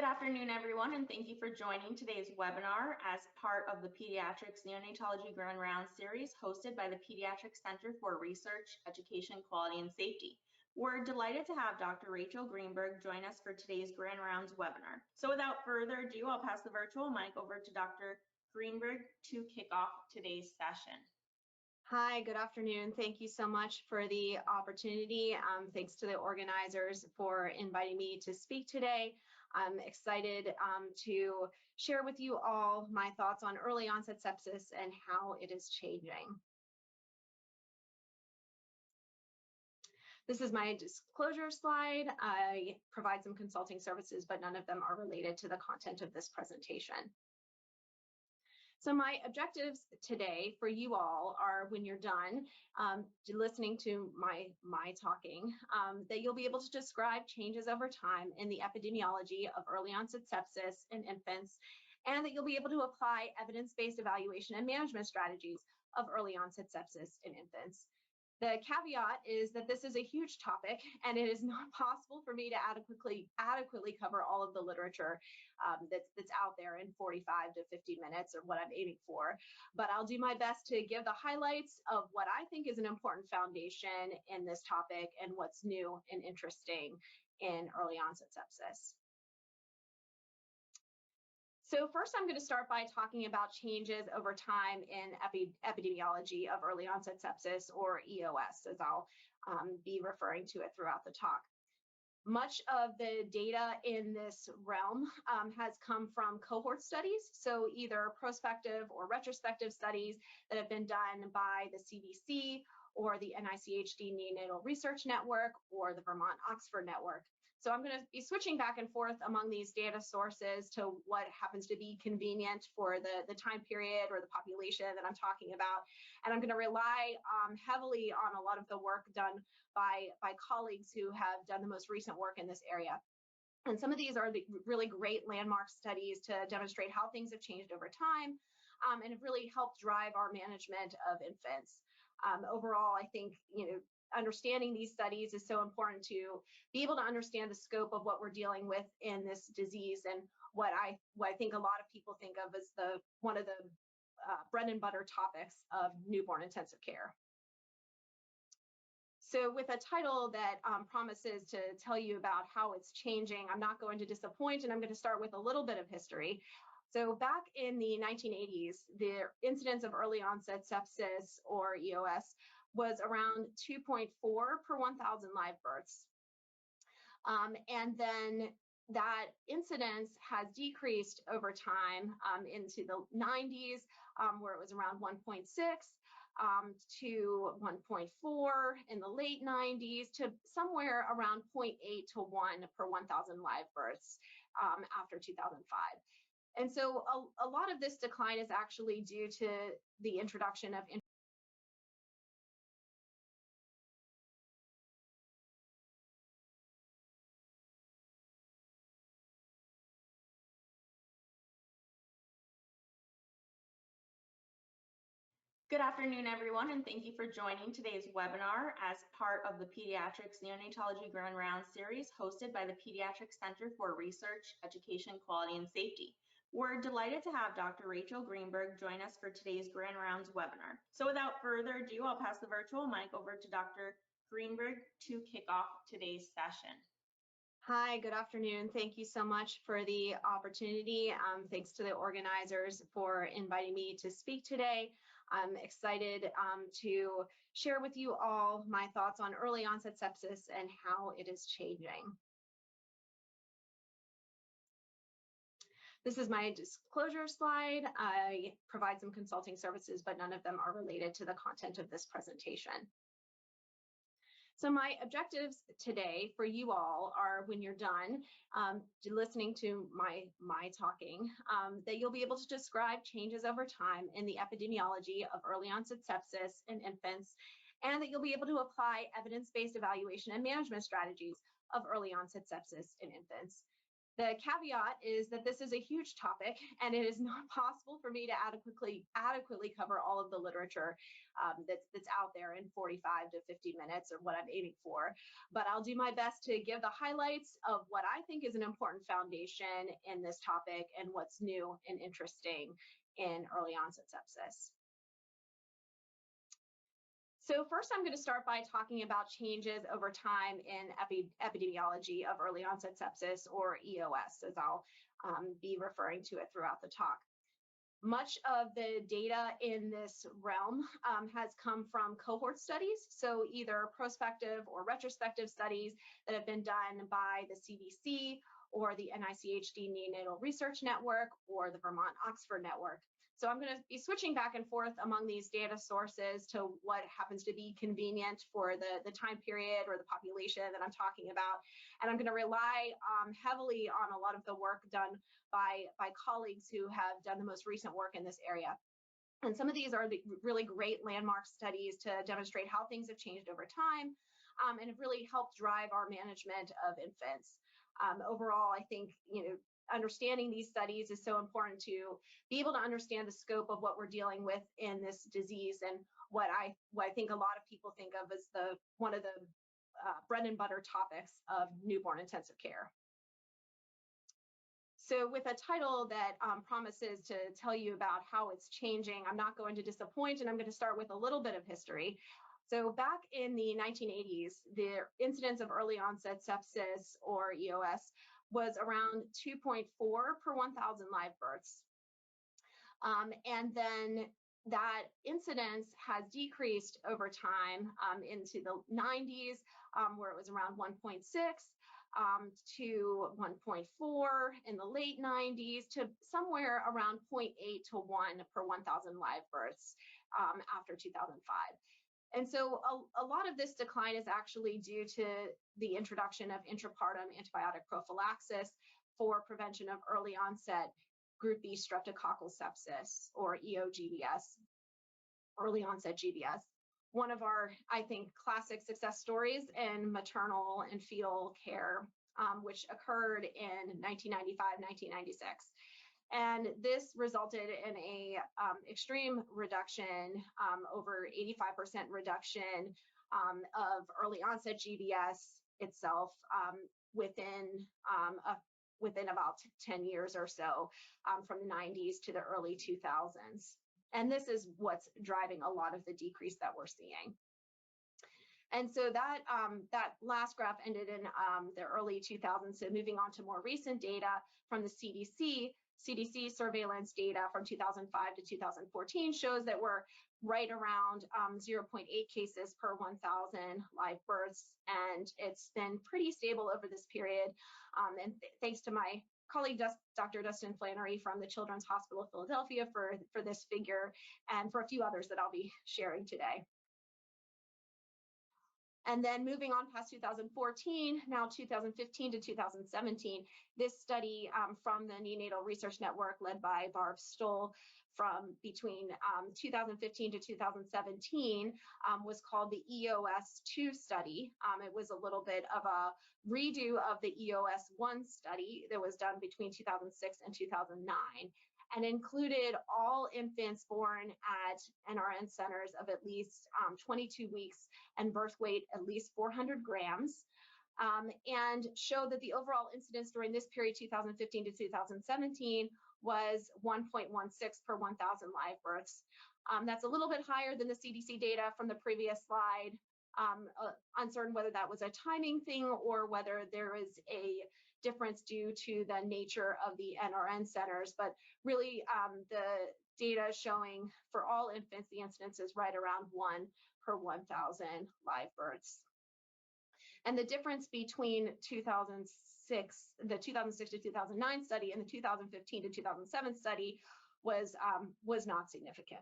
afternoon, everyone, and thank you for joining today's webinar as part of the Pediatrics Neonatology Grand Rounds series hosted by the Pediatric Center for Research, Education, Quality, and Safety. We're delighted to have Dr. Rachel Greenberg join us for today's Grand Rounds webinar. So without further ado, I'll pass the virtual mic over to Dr. Greenberg to kick off today's session. Hi, good afternoon. Thank you so much for the opportunity. Thanks to the organizers for inviting me to speak today. I'm excited to share with you all my thoughts on early onset sepsis and how it is changing. This is my disclosure slide. I provide some consulting services, but none of them are related to the content of this presentation. So my objectives today for you all are, when you're done listening to my talking, that you'll be able to describe changes over time in the epidemiology of early onset sepsis in infants, and that you'll be able to apply evidence-based evaluation and management strategies of early onset sepsis in infants. The caveat is that this is a huge topic, and it is not possible for me to adequately cover all of the literature that's out there in 45 to 50 minutes, or what I'm aiming for. But I'll do my best to give the highlights of what I think is an important foundation in this topic and what's new and interesting in early onset sepsis. So first, I'm going to start by talking about changes over time in epidemiology of early onset sepsis, or EOS, as I'll be referring to it throughout the talk. Much of the data in this realm has come from cohort studies, so either prospective or retrospective studies that have been done by the CDC or the NICHD Neonatal Research Network or the Vermont Oxford Network. So I'm going to be switching back and forth among these data sources to what happens to be convenient for the time period or the population that I'm talking about. And I'm going to rely heavily on a lot of the work done by colleagues who have done the most recent work in this area. And some of these are the really great landmark studies to demonstrate how things have changed over time, and have really helped drive our management of infants. Overall, I think, understanding these studies is so important to be able to understand the scope of what we're dealing with in this disease, and what I think a lot of people think of as one of the bread and butter topics of newborn intensive care. So with a title that promises to tell you about how it's changing, I'm not going to disappoint, and I'm going to start with a little bit of history. So back in the 1980s, the incidence of early onset sepsis, or EOS, was around 2.4 per 1,000 live births. And then that incidence has decreased over time into the 90s, where it was around 1.6 to 1.4 in the late 90s, to somewhere around 0.8 to 1 per 1,000 live births after 2005. And so a lot of this decline is actually due to the introduction of Good afternoon, everyone, and thank you for joining today's webinar as part of the Pediatrics Neonatology Grand Rounds series hosted by the Pediatric Center for Research, Education, Quality, and Safety. We're delighted to have Dr. Rachel Greenberg join us for today's Grand Rounds webinar. So without further ado, I'll pass the virtual mic over to Dr. Greenberg to kick off today's session. Hi, good afternoon. Thank you so much for the opportunity. Thanks to the organizers for inviting me to speak today. I'm excited to share with you all my thoughts on early onset sepsis and how it is changing. This is my disclosure slide. I provide some consulting services, but none of them are related to the content of this presentation. So my objectives today for you all are, when you're done listening to my talking, that you'll be able to describe changes over time in the epidemiology of early onset sepsis in infants, and that you'll be able to apply evidence-based evaluation and management strategies of early onset sepsis in infants. The caveat is that this is a huge topic, and it is not possible for me to adequately cover all of the literature that's out there in 45 to 50 minutes, or what I'm aiming for. But I'll do my best to give the highlights of what I think is an important foundation in this topic and what's new and interesting in early onset sepsis. So first, I'm going to start by talking about changes over time in epidemiology of early onset sepsis, or EOS, as I'll be referring to it throughout the talk. Much of the data in this realm has come from cohort studies, so either prospective or retrospective studies that have been done by the CDC or the NICHD Neonatal Research Network or the Vermont Oxford Network. So I'm going to be switching back and forth among these data sources to what happens to be convenient for the time period or the population that I'm talking about. And I'm going to rely heavily on a lot of the work done by colleagues who have done the most recent work in this area. And some of these are the really great landmark studies to demonstrate how things have changed over time and have really helped drive our management of infants. Overall, I think, understanding these studies is so important to be able to understand the scope of what we're dealing with in this disease, and what I think a lot of people think of as one of the bread and butter topics of newborn intensive care. So with a title that promises to tell you about how it's changing, I'm not going to disappoint, and I'm going to start with a little bit of history. So back in the 1980s, the incidence of early onset sepsis, or EOS, was around 2.4 per 1,000 live births. And then that incidence has decreased over time into the 90s, where it was around 1.6 to 1.4 in the late 90s, to somewhere around 0.8 to 1 per 1,000 live births after 2005. And so a lot of this decline is actually due to the introduction of intrapartum antibiotic prophylaxis for prevention of early onset group B streptococcal sepsis, or EOGBS, early onset GBS. One of our, I think, classic success stories in maternal and fetal care, which occurred in 1995, 1996. And this resulted in a extreme reduction, over 85% reduction of early onset GBS itself within about 10 years or so, from the 90s to the early 2000s. And this is what's driving a lot of the decrease that we're seeing. And so that last graph ended in the early 2000s. So moving on to more recent data from the CDC surveillance data from 2005 to 2014 shows that we're right around 0.8 cases per 1,000 live births, and it's been pretty stable over this period. And thanks to my colleague, Dr. Dustin Flannery from the Children's Hospital of Philadelphia for this figure, and for a few others that I'll be sharing today. And then moving on past 2014, now 2015 to 2017, this study from the Neonatal Research Network, led by Barb Stoll, from between 2015 to 2017, was called the EOS-2 study. It was a little bit of a redo of the EOS-1 study that was done between 2006 and 2009. And included all infants born at NRN centers of at least 22 weeks and birth weight at least 400 grams, and showed that the overall incidence during this period, 2015 to 2017, was 1.16 per 1,000 live births. That's a little bit higher than the CDC data from the previous slide. Uncertain whether that was a timing thing or whether there is a difference due to the nature of the NRN centers, but really the data showing for all infants, the incidence is right around 1 per 1,000 live births. And the difference between the 2006 to 2009 study and the 2015 to 2007 study was not significant.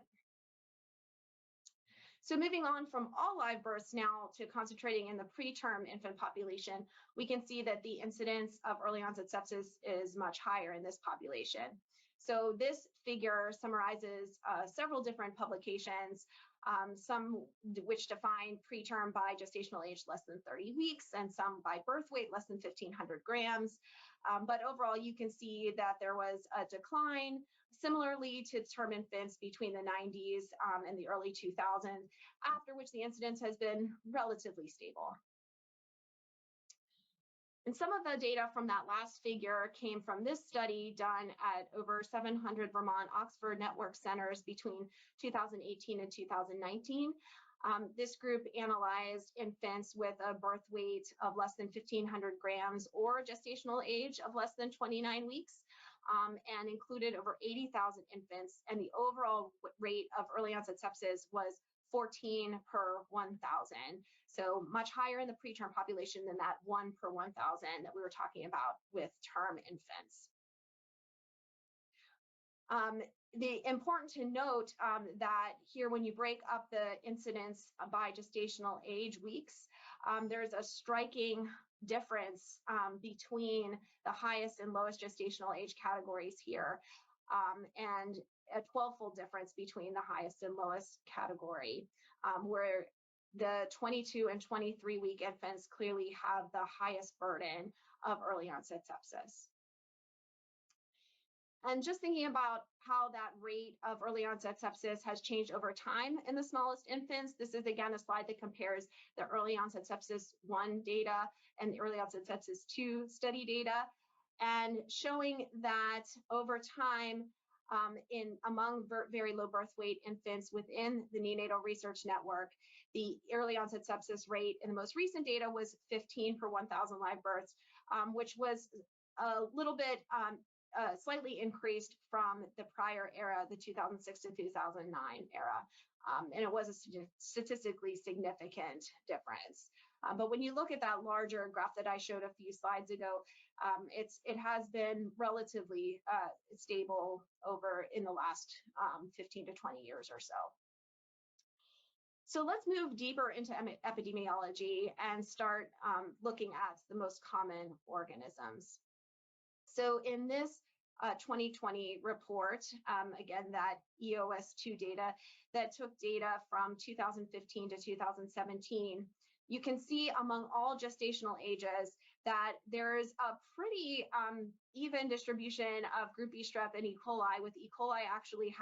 So moving on from all live births now to concentrating in the preterm infant population, we can see that the incidence of early onset sepsis is much higher in this population. So this figure summarizes several different publications, some which define preterm by gestational age less than 30 weeks, and some by birth weight less than 1,500 grams. But overall, you can see that there was a decline, similarly to term infants between the 90s and the early 2000s, after which the incidence has been relatively stable. And some of the data from that last figure came from this study done at over 700 Vermont Oxford Network centers between 2018 and 2019. This group analyzed infants with a birth weight of less than 1,500 grams or gestational age of less than 29 weeks, and included over 80,000 infants, and the overall rate of early onset sepsis was 14 per 1,000. So much higher in the preterm population than that 1 per 1,000 that we were talking about with term infants. Important to note that here, when you break up the incidence by gestational age weeks, there's a striking difference between the highest and lowest gestational age categories here, and a 12-fold difference between the highest and lowest category, where the 22 and 23 week infants clearly have the highest burden of early onset sepsis. And just thinking about how that rate of early onset sepsis has changed over time in the smallest infants, this is again a slide that compares the early onset sepsis 1 data and the early onset sepsis 2 study data, and showing that over time, among very low birth weight infants within the neonatal research network, the early onset sepsis rate in the most recent data was 15 per 1,000 live births, which was a little bit slightly increased from the prior era, the 2006 to 2009 era. And it was a statistically significant difference. But when you look at that larger graph that I showed a few slides ago, it has been relatively stable over in the last 15 to 20 years or so. So let's move deeper into epidemiology and start looking at the most common organisms. So in this 2020 report, again, that EOS2 data that took data from 2015 to 2017, you can see among all gestational ages that there's a pretty even distribution of group E strep and E. coli, with E. coli actually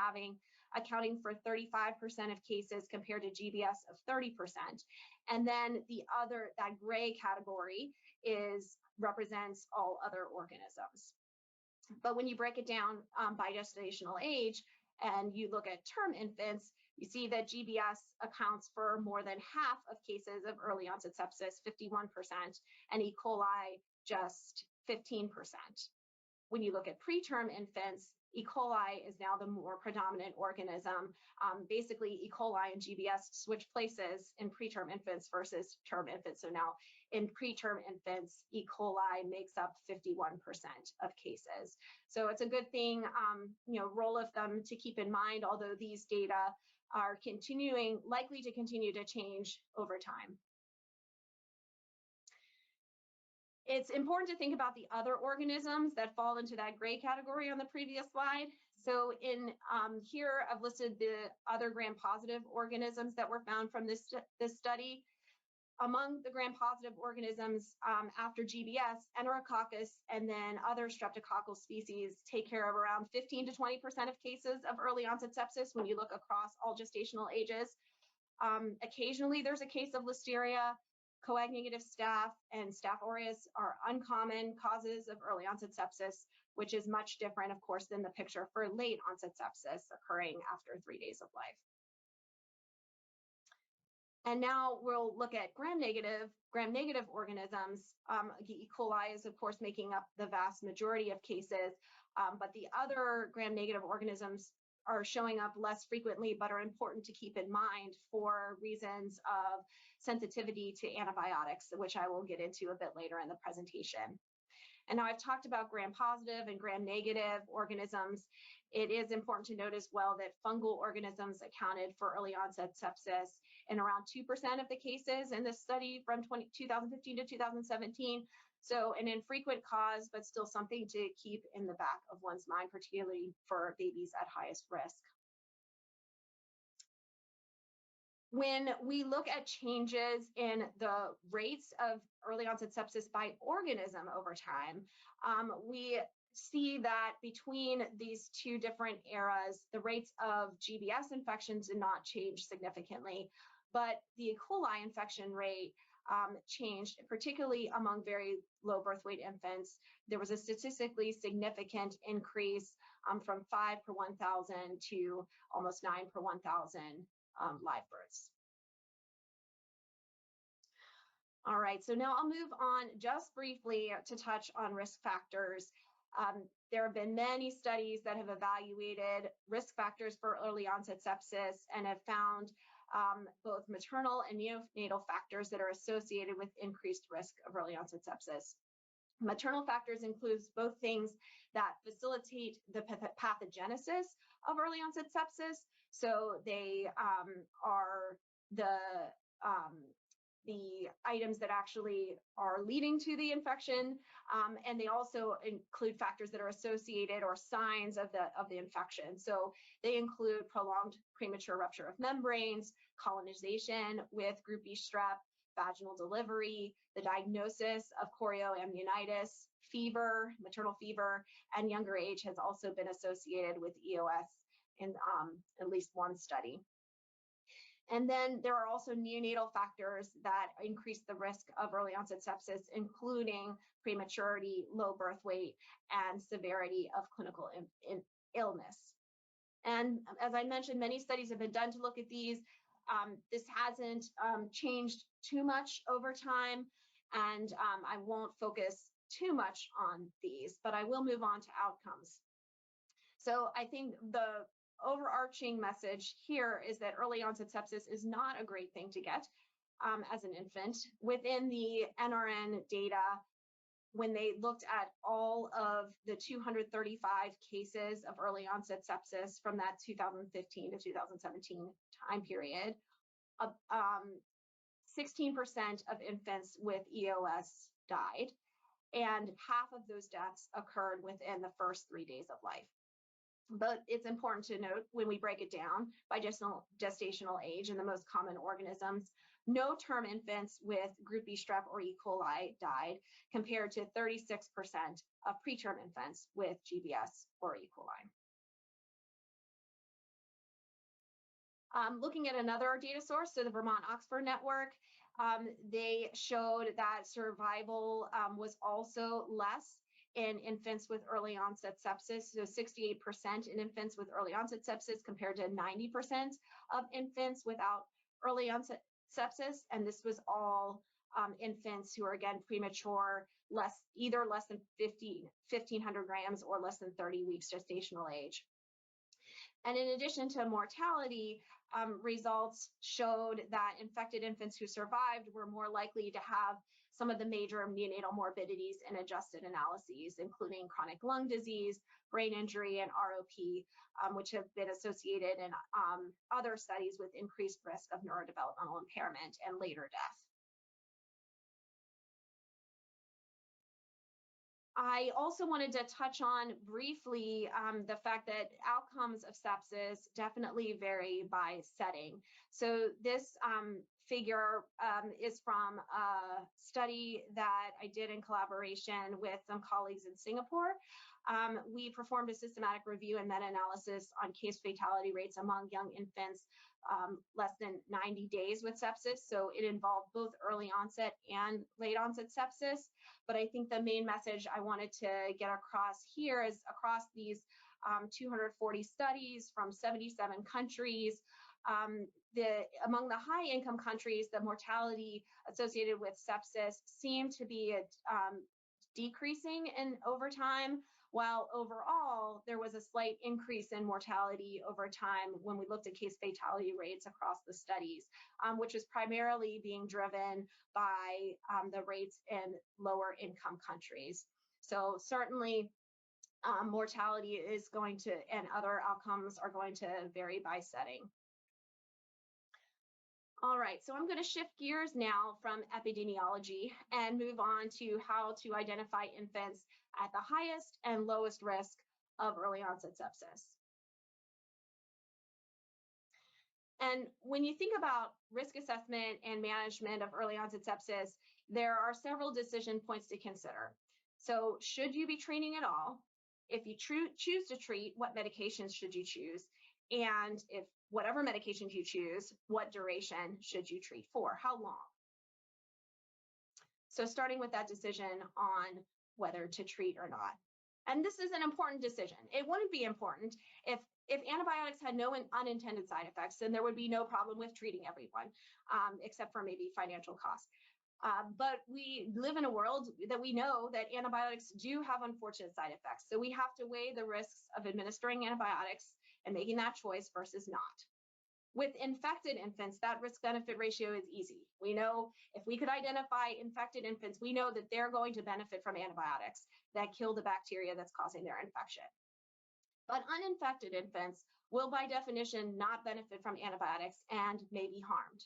accounting for 35% of cases compared to GBS of 30%. And then that gray category represents all other organisms. But when you break it down by gestational age and you look at term infants, you see that GBS accounts for more than half of cases of early onset sepsis, 51%, and E. coli just 15%. When you look at preterm infants, E. coli is now the more predominant organism. Basically, E. coli and GBS switch places in preterm infants versus term infants. So now in preterm infants, E. coli makes up 51% of cases. So it's a good thing, rule of thumb to keep in mind, although these data are likely to continue to change over time. It's important to think about the other organisms that fall into that gray category on the previous slide. So here I've listed the other gram-positive organisms that were found from this study. Among the gram-positive organisms after GBS, Enterococcus and then other streptococcal species take care of around 15 to 20% of cases of early onset sepsis when you look across all gestational ages. Occasionally there's a case of Listeria. Coag-negative staph and Staph aureus are uncommon causes of early onset sepsis, which is much different, of course, than the picture for late onset sepsis occurring after 3 days of life. And now we'll look at gram-negative organisms. E. coli is, of course, making up the vast majority of cases, but the other gram-negative organisms are showing up less frequently, but are important to keep in mind for reasons of sensitivity to antibiotics, which I will get into a bit later in the presentation. And now I've talked about gram-positive and gram-negative organisms. It is important to note as well that fungal organisms accounted for early onset sepsis in around 2% of the cases in this study from 2015 to 2017. So an infrequent cause, but still something to keep in the back of one's mind, particularly for babies at highest risk. When we look at changes in the rates of early onset sepsis by organism over time, we see that between these two different eras, the rates of GBS infections did not change significantly, but the E. coli infection rate changed, particularly among very low birth weight infants. There was a statistically significant increase from 5 per 1,000 to almost 9 per 1,000 live births. All right, so now I'll move on just briefly to touch on risk factors. There have been many studies that have evaluated risk factors for early onset sepsis and have found both maternal and neonatal factors that are associated with increased risk of early onset sepsis. Maternal factors includes both things that facilitate the pathogenesis of early onset sepsis. So they are the items that actually are leading to the infection, and they also include factors that are associated or signs of the infection. So they include prolonged premature rupture of membranes, colonization with group B strep, vaginal delivery, the diagnosis of chorioamnionitis, fever, maternal fever, and younger age has also been associated with EOS in at least one study. And then there are also neonatal factors that increase the risk of early onset sepsis, including prematurity, low birth weight, and severity of clinical illness. And as I mentioned, many studies have been done to look at these. This hasn't changed too much over time, and I won't focus too much on these, but I will move on to outcomes. So I think the overarching message here is that early onset sepsis is not a great thing to get as an infant. Within the NRN data, when they looked at all of the 235 cases of early onset sepsis from that 2015 to 2017 time period, 16% of infants with EOS died, and half of those deaths occurred within the first 3 days of life. But it's important to note when we break it down by gestational age and the most common organisms, no term infants with group B strep or E. coli died, compared to 36% of preterm infants with GBS or E. coli. Looking at another data source, so the Vermont-Oxford network, they showed that survival was also less in infants with early onset sepsis, so 68% in infants with early onset sepsis compared to 90% of infants without early onset sepsis. And this was all infants who are, again, premature, either less than 1,500 grams or less than 30 weeks gestational age. And in addition to mortality, results showed that infected infants who survived were more likely to have some of the major neonatal morbidities in adjusted analyses, including chronic lung disease, brain injury, and ROP, which have been associated in other studies with increased risk of neurodevelopmental impairment and later death. I also wanted to touch on briefly the fact that outcomes of sepsis definitely vary by setting. So this figure is from a study that I did in collaboration with some colleagues in Singapore. We performed a systematic review and meta-analysis on case fatality rates among young infants less than 90 days with sepsis. So it involved both early onset and late onset sepsis. But I think the main message I wanted to get across here is across these 240 studies from 77 countries, among the high income countries, the mortality associated with sepsis seemed to be decreasing over time, while overall there was a slight increase in mortality over time when we looked at case fatality rates across the studies, which is primarily being driven by the rates in lower income countries. So certainly mortality is going to, and other outcomes are going to vary by setting. All right, so I'm going to shift gears now from epidemiology and move on to how to identify infants at the highest and lowest risk of early onset sepsis. And when you think about risk assessment and management of early onset sepsis, there are several decision points to consider. So should you be treating at all? If you choose to treat, what medications should you choose? And if whatever medications you choose, what duration should you treat for? How long? So starting with that decision on whether to treat or not. And this is an important decision. It wouldn't be important if antibiotics had no unintended side effects, then there would be no problem with treating everyone, except for maybe financial costs. But we live in a world that we know that antibiotics do have unfortunate side effects. So we have to weigh the risks of administering antibiotics and making that choice versus not. With infected infants, that risk-benefit ratio is easy. We know if we could identify infected infants, we know that they're going to benefit from antibiotics that kill the bacteria that's causing their infection. But uninfected infants will, by definition, not benefit from antibiotics and may be harmed.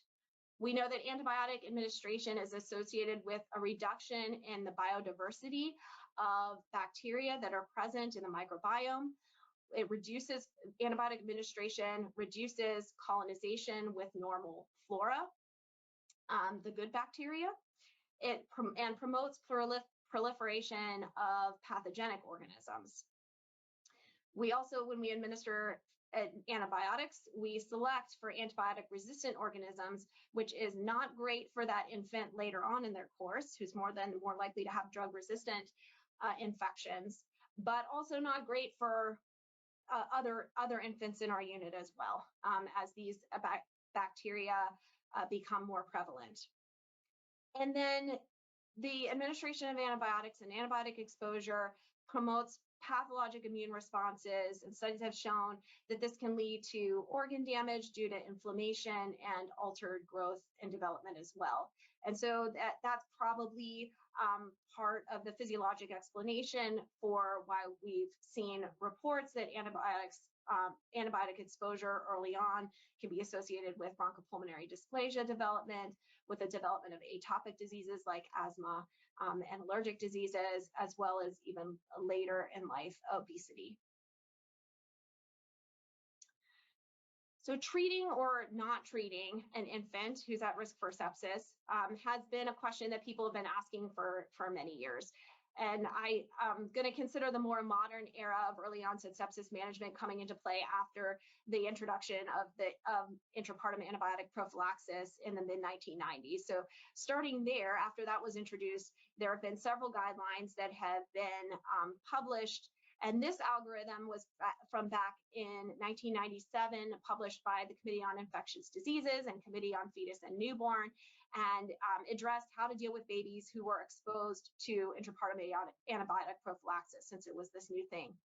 We know that antibiotic administration is associated with a reduction in the biodiversity of bacteria that are present in the microbiome. It reduces antibiotic administration, reduces colonization with normal flora, the good bacteria, and promotes proliferation of pathogenic organisms. We also, when we administer antibiotics, we select for antibiotic-resistant organisms, which is not great for that infant later on in their course, who's more likely to have drug-resistant infections, but also not great for other infants in our unit as well, as these bacteria become more prevalent. And then the administration of antibiotics and antibiotic exposure promotes pathologic immune responses, and studies have shown that this can lead to organ damage due to inflammation and altered growth and development as well. And so that's probably part of the physiologic explanation for why we've seen reports that antibiotic exposure early on can be associated with bronchopulmonary dysplasia development, with the development of atopic diseases like asthma and allergic diseases, as well as even later in life obesity. So treating or not treating an infant who's at risk for sepsis has been a question that people have been asking for many years. And I'm going to consider the more modern era of early onset sepsis management coming into play after the introduction of the intrapartum antibiotic prophylaxis in the mid-1990s. So starting there, after that was introduced, there have been several guidelines that have been published. And this algorithm was from back in 1997, published by the Committee on Infectious Diseases and Committee on Fetus and Newborn, and addressed how to deal with babies who were exposed to intrapartum antibiotic prophylaxis, since it was this new thing.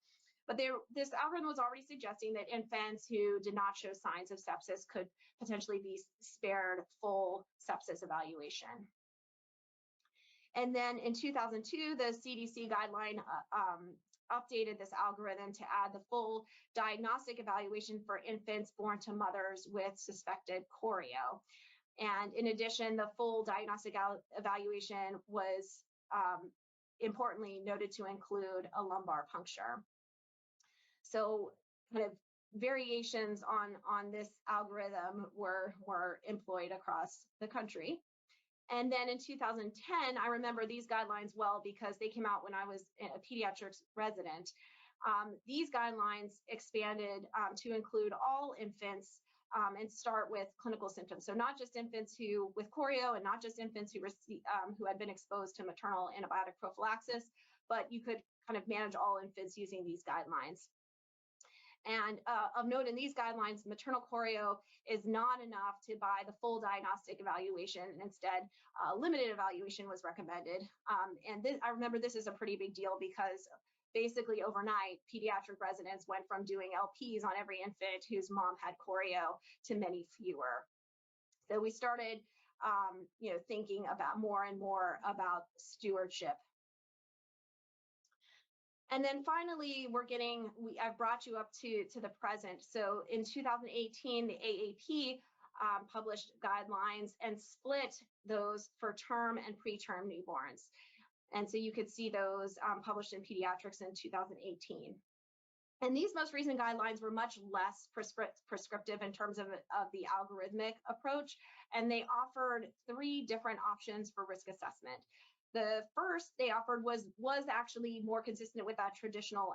But this algorithm was already suggesting that infants who did not show signs of sepsis could potentially be spared full sepsis evaluation. And then in 2002, the CDC guideline updated this algorithm to add the full diagnostic evaluation for infants born to mothers with suspected choreo. And in addition, the full diagnostic evaluation was importantly noted to include a lumbar puncture. So kind of variations on this algorithm were employed across the country. And then in 2010, I remember these guidelines well because they came out when I was a pediatrics resident. These guidelines expanded to include all infants and start with clinical symptoms. So not just infants with choreo, and not just infants who had been exposed to maternal antibiotic prophylaxis, but you could kind of manage all infants using these guidelines. And of note in these guidelines, maternal choreo is not enough to buy the full diagnostic evaluation, and instead limited evaluation was recommended. And I remember this is a pretty big deal because basically overnight, pediatric residents went from doing LPs on every infant whose mom had choreo to many fewer. So we started thinking about more and more about stewardship. And then finally, I've brought you up to the present. So in 2018, the AAP published guidelines and split those for term and preterm newborns. And so you could see those published in Pediatrics in 2018. And these most recent guidelines were much less prescriptive in terms of the algorithmic approach, and they offered 3 different options for risk assessment. The first they offered was actually more consistent with that traditional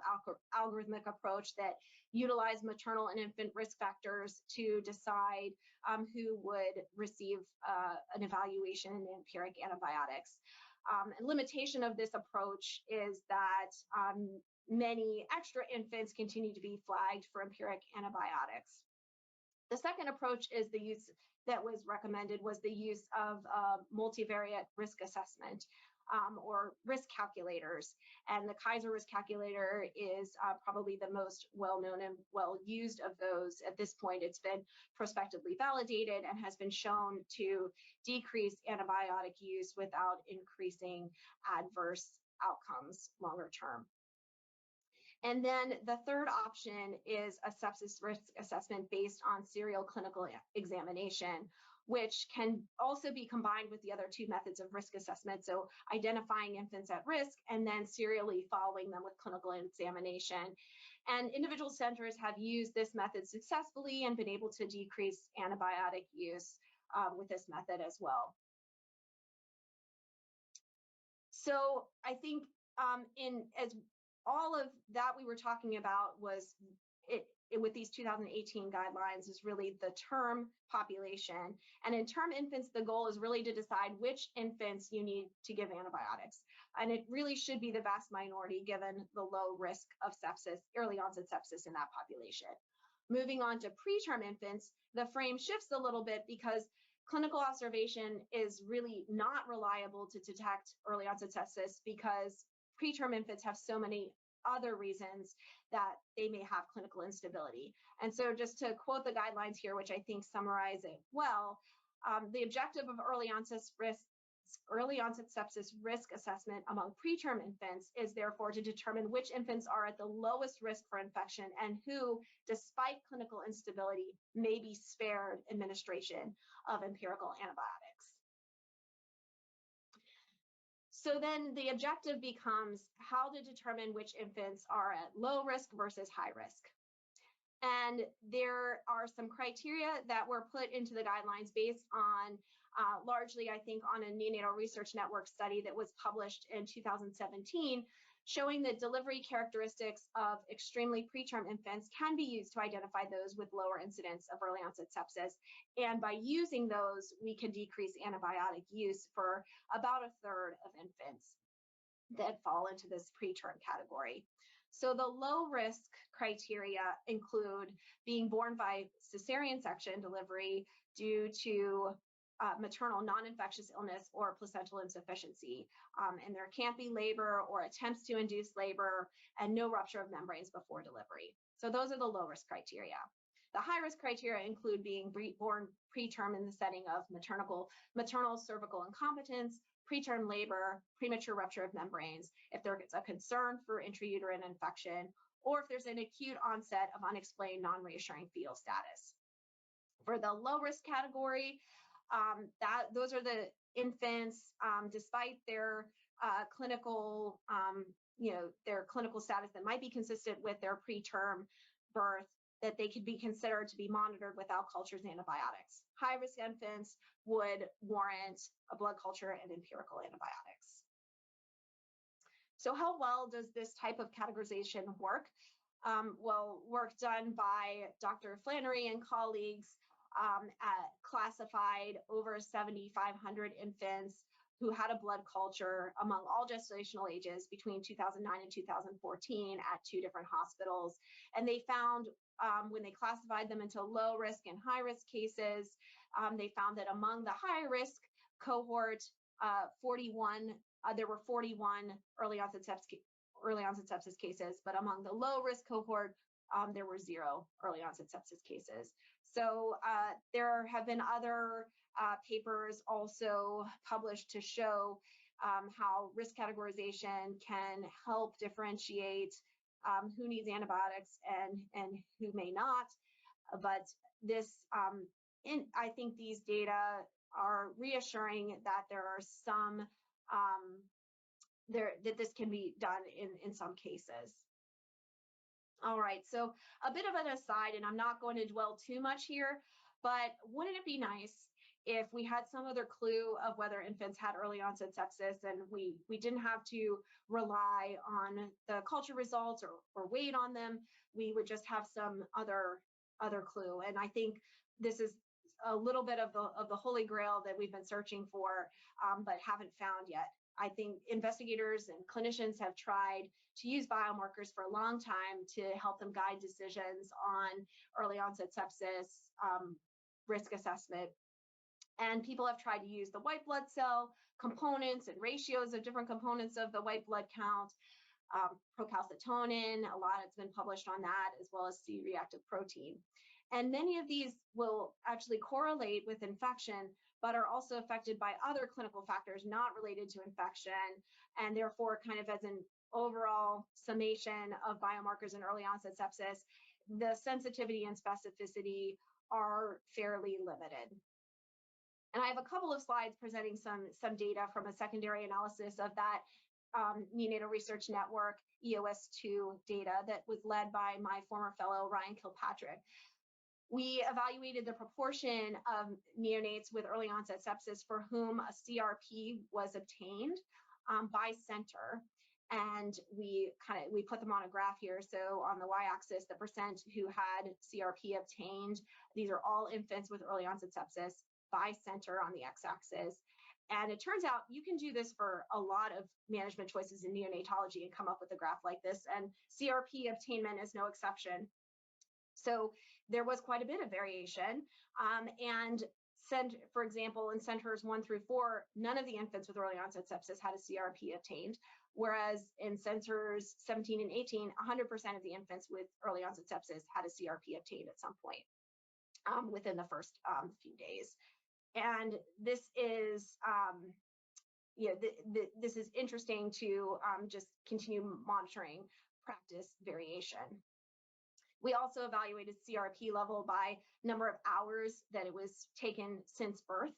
algorithmic approach that utilized maternal and infant risk factors to decide who would receive an evaluation in empiric antibiotics. A limitation of this approach is that many extra infants continue to be flagged for empiric antibiotics. The second approach is the use that was recommended was the use of multivariate risk assessment or risk calculators. And the Kaiser risk calculator is probably the most well-known and well-used of those. At this point, it's been prospectively validated and has been shown to decrease antibiotic use without increasing adverse outcomes longer term. And then the third option is a sepsis risk assessment based on serial clinical examination, which can also be combined with the other 2 methods of risk assessment. So identifying infants at risk and then serially following them with clinical examination. And individual centers have used this method successfully and been able to decrease antibiotic use with this method as well. So I think as all of that we were talking about was with these 2018 guidelines is really the term population. And in term infants, the goal is really to decide which infants you need to give antibiotics. And it really should be the vast minority given the low risk of sepsis, early onset sepsis in that population. Moving on to preterm infants, the frame shifts a little bit because clinical observation is really not reliable to detect early onset sepsis because preterm infants have so many other reasons that they may have clinical instability. And so just to quote the guidelines here, which I think summarize it well, the objective of early onset sepsis risk assessment among preterm infants is therefore to determine which infants are at the lowest risk for infection and who, despite clinical instability, may be spared administration of empirical antibiotics. So then the objective becomes how to determine which infants are at low risk versus high risk. And there are some criteria that were put into the guidelines based on largely, I think, on a neonatal research network study that was published in 2017, showing that delivery characteristics of extremely preterm infants can be used to identify those with lower incidence of early onset sepsis. And by using those, we can decrease antibiotic use for about 1/3 of infants that fall into this preterm category. So the low risk criteria include being born by cesarean section delivery due to maternal non-infectious illness or placental insufficiency. And there can't be labor or attempts to induce labor and no rupture of membranes before delivery. So those are the low risk criteria. The high risk criteria include being born preterm in the setting of maternal cervical incompetence, preterm labor, premature rupture of membranes, if there's a concern for intrauterine infection, or if there's an acute onset of unexplained non-reassuring fetal status. For the low risk category, those are the infants, despite their clinical, their clinical status that might be consistent with their preterm birth, that they could be considered to be monitored without cultures and antibiotics. High risk infants would warrant a blood culture and empirical antibiotics. So how well does this type of categorization work? Well, work done by Dr. Flannery and colleagues classified over 7,500 infants who had a blood culture among all gestational ages between 2009 and 2014 at 2 different hospitals. And they found when they classified them into low risk and high risk cases, they found that among the high risk cohort, there were 41 early onset sepsis cases, but among the low risk cohort, there were 0 early onset sepsis cases. So there have been other papers also published to show how risk categorization can help differentiate who needs antibiotics and who may not. But this I think these data are reassuring that there are some, that this can be done in some cases. All right, so a bit of an aside, and I'm not going to dwell too much here, but wouldn't it be nice if we had some other clue of whether infants had early onset sepsis, and we didn't have to rely on the culture results or wait on them? We would just have some other clue. And I think this is a little bit of the holy grail that we've been searching for, but haven't found yet. I think investigators and clinicians have tried to use biomarkers for a long time to help them guide decisions on early onset sepsis, risk assessment. And people have tried to use the white blood cell components and ratios of different components of the white blood count, procalcitonin, a lot has been published on that, as well as C-reactive protein. And many of these will actually correlate with infection, but are also affected by other clinical factors not related to infection, and therefore, kind of as an overall summation of biomarkers in early onset sepsis, the sensitivity and specificity are fairly limited. And I have a couple of slides presenting some data from a secondary analysis of that neonatal research network EOS2 data that was led by my former fellow Ryan Kilpatrick. We evaluated the proportion of neonates with early onset sepsis for whom a CRP was obtained by center. And we put them on a graph here. So on the y-axis, the percent who had CRP obtained. These are all infants with early onset sepsis by center on the x-axis. And it turns out you can do this for a lot of management choices in neonatology and come up with a graph like this. And CRP obtainment is no exception. So there was quite a bit of variation. For example, in centers 1 through 4, none of the infants with early onset sepsis had a CRP obtained, whereas in centers 17 and 18, 100% of the infants with early onset sepsis had a CRP obtained at some point within the first few days. And this is, this is interesting to just continue monitoring practice variation. We also evaluated CRP level by number of hours that it was taken since birth.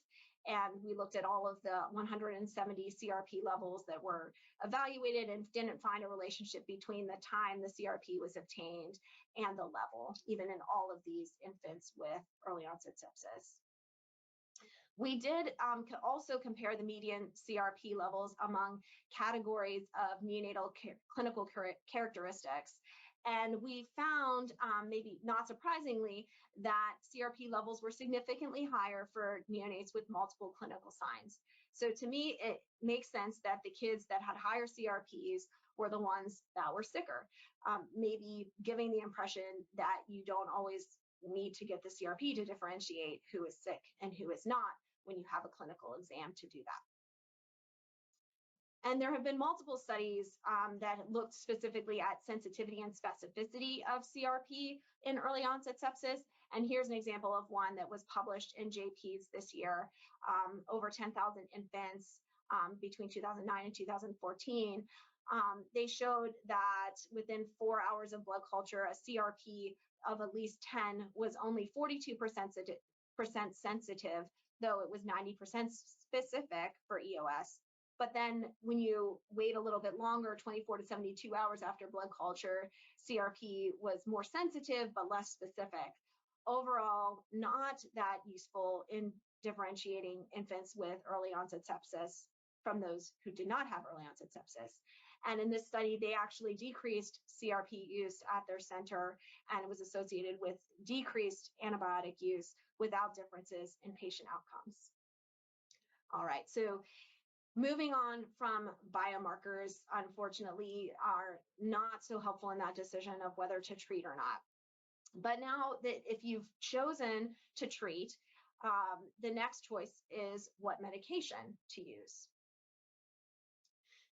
And we looked at all of the 170 CRP levels that were evaluated and didn't find a relationship between the time the CRP was obtained and the level, even in all of these infants with early onset sepsis. We did also compare the median CRP levels among categories of neonatal clinical characteristics. And we found, maybe not surprisingly, that CRP levels were significantly higher for neonates with multiple clinical signs. So to me, it makes sense that the kids that had higher CRPs were the ones that were sicker, maybe giving the impression that you don't always need to get the CRP to differentiate who is sick and who is not when you have a clinical exam to do that. And there have been multiple studies that looked specifically at sensitivity and specificity of CRP in early onset sepsis. And here's an example of one that was published in JPEDS this year, over 10,000 infants between 2009 and 2014. They showed that within 4 hours of blood culture, a CRP of at least 10 was only 42% sensitive, though it was 90% specific for EOS. But then when you wait a little bit longer, 24 to 72 hours after blood culture, CRP was more sensitive but less specific. Overall, not that useful in differentiating infants with early onset sepsis from those who did not have early onset sepsis. And in this study, they actually decreased CRP use at their center, and it was associated with decreased antibiotic use without differences in patient outcomes. All right, so moving on from biomarkers, unfortunately, are not so helpful in that decision of whether to treat or not. But now that if you've chosen to treat, the next choice is what medication to use.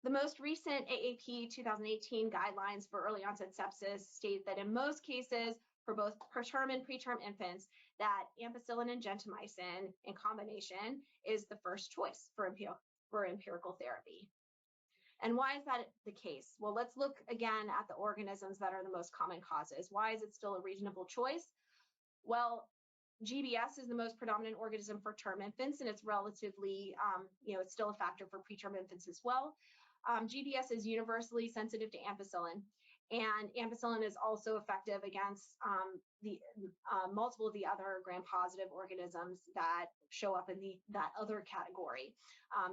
The most recent AAP 2018 guidelines for early onset sepsis state that in most cases, for both preterm and preterm infants, that ampicillin and gentamicin in combination is the first choice for empirical therapy. And why is that the case? Well, let's look again at the organisms that are the most common causes. Why is it still a reasonable choice? Well, GBS is the most predominant organism for term infants, and it's relatively, it's still a factor for preterm infants as well. GBS is universally sensitive to ampicillin, and ampicillin is also effective against multiple of the other gram-positive organisms that show up in that other category,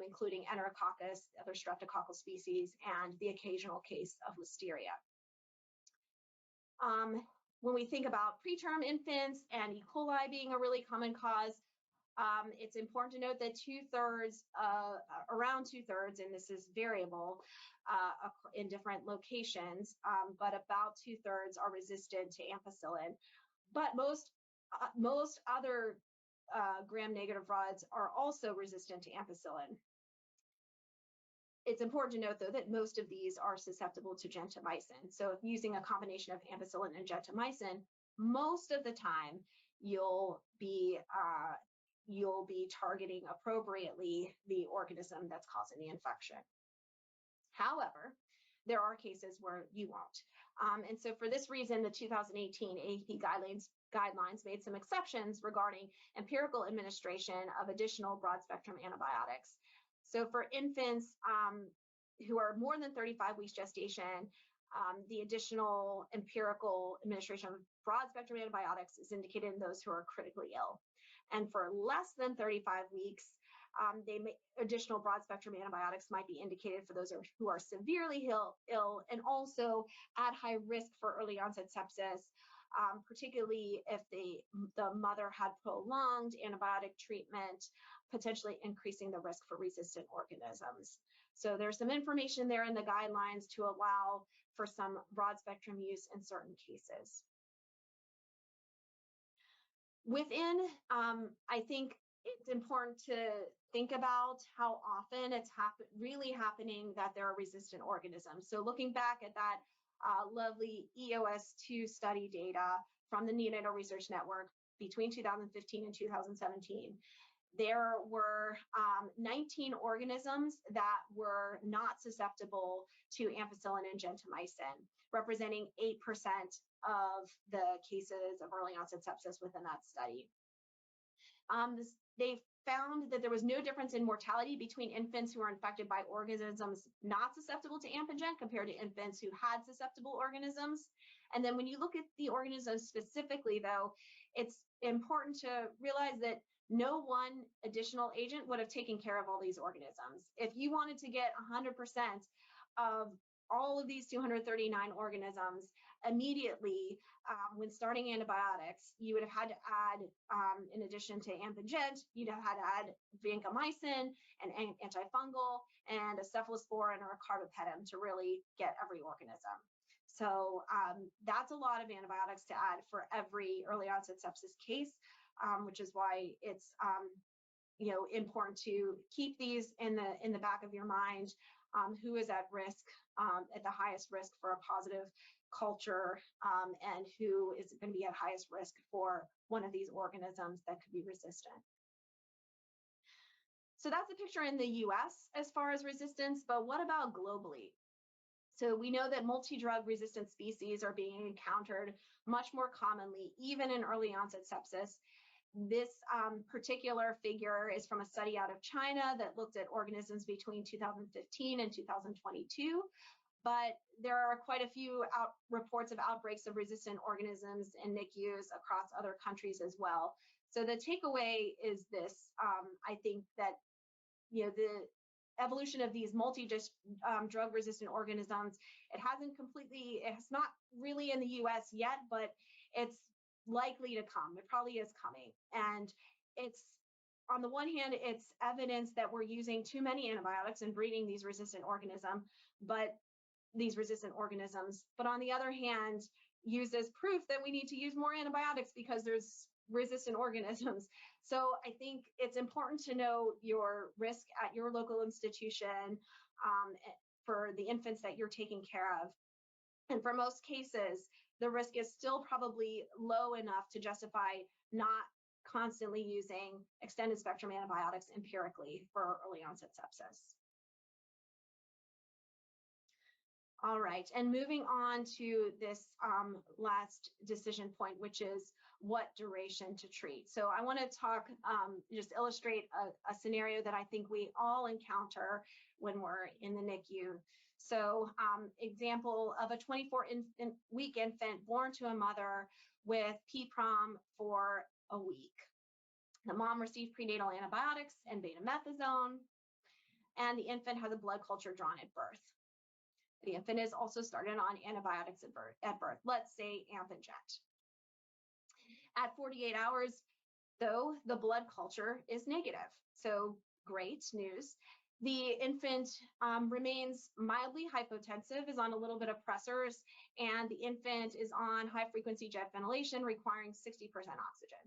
including Enterococcus, other streptococcal species, and the occasional case of listeria. When we think about preterm infants and E. coli being a really common cause, it's important to note that around two-thirds, and this is variable in different locations, but about two-thirds are resistant to ampicillin. But most other gram-negative rods are also resistant to ampicillin. It's important to note, though, that most of these are susceptible to gentamicin. So if using a combination of ampicillin and gentamicin, most of the time you'll be targeting appropriately the organism that's causing the infection. However, there are cases where you won't. And so for this reason, the 2018 AAP guidelines made some exceptions regarding empirical administration of additional broad-spectrum antibiotics. So for infants who are more than 35 weeks gestation, the additional empirical administration of broad-spectrum antibiotics is indicated in those who are critically ill. And for less than 35 weeks, additional broad-spectrum antibiotics might be indicated for those who are severely ill and also at high risk for early onset sepsis, particularly if the mother had prolonged antibiotic treatment, potentially increasing the risk for resistant organisms. So there's some information there in the guidelines to allow for some broad-spectrum use in certain cases. Within, I think it's important to think about how often it's really happening that there are resistant organisms. So looking back at that lovely EOS2 study data from the Neonatal Research Network between 2015 and 2017, there were 19 organisms that were not susceptible to ampicillin and gentamicin, representing 8% of the cases of early onset sepsis within that study. They found that there was no difference in mortality between infants who were infected by organisms not susceptible to Ampigen compared to infants who had susceptible organisms. And then when you look at the organisms specifically, though, it's important to realize that no one additional agent would have taken care of all these organisms. If you wanted to get 100% of all of these 239 organisms immediately when starting antibiotics, you would have had to add, in addition to Ampigen, you'd have had to add vancomycin, an antifungal, and a cephalosporin or a carbapenem to really get every organism. So that's a lot of antibiotics to add for every early onset sepsis case, which is why it's important to keep these in the back of your mind. Who is at risk, at the highest risk for a positive culture, and who is going to be at highest risk for one of these organisms that could be resistant. So that's a picture in the US as far as resistance, but what about globally? So we know that multi-drug resistant species are being encountered much more commonly, even in early onset sepsis. This particular figure is from a study out of China that looked at organisms between 2015 and 2022, but there are quite a few reports of outbreaks of resistant organisms in NICUs across other countries as well. So the takeaway is this: I think that the evolution of these multi-drug resistant organisms, it's not really in the US yet, but it's likely to come. It probably is coming. And it's, on the one hand, it's evidence that we're using too many antibiotics and breeding these resistant organisms, but on the other hand, used as proof that we need to use more antibiotics because there's resistant organisms. So I think it's important to know your risk at your local institution for the infants that you're taking care of. And for most cases, the risk is still probably low enough to justify not constantly using extended spectrum antibiotics empirically for early onset sepsis. All right, and moving on to this last decision point, which is what duration to treat. So I want to talk, just illustrate a scenario that I think we all encounter when we're in the NICU. So example of a 24-week infant born to a mother with PPROM for a week. The mom received prenatal antibiotics and betamethasone, and the infant has a blood culture drawn at birth. The infant is also started on antibiotics at birth, let's say Ampinjet. At 48 hours, though, the blood culture is negative. So great news. The infant remains mildly hypotensive, is on a little bit of pressors, and the infant is on high-frequency jet ventilation requiring 60% oxygen.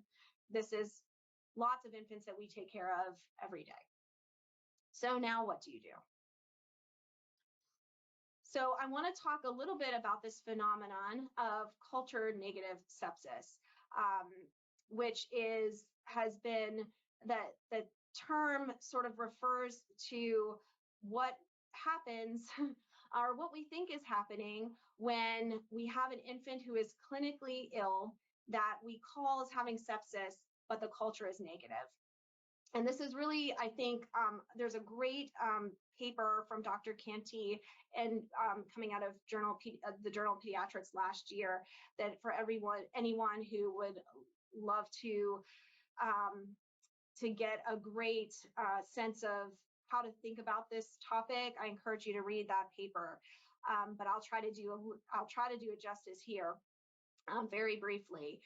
This is lots of infants that we take care of every day. So now what do you do? So I want to talk a little bit about this phenomenon of culture negative sepsis, which has been that the term sort of refers to what happens or what we think is happening when we have an infant who is clinically ill that we call as having sepsis, but the culture is negative. And this is really, I think, there's a great paper from Dr. Canty and coming out of the Journal of Pediatrics last year that for anyone who would love to get a great sense of how to think about this topic, I encourage you to read that paper. But I'll try to do it justice here very briefly.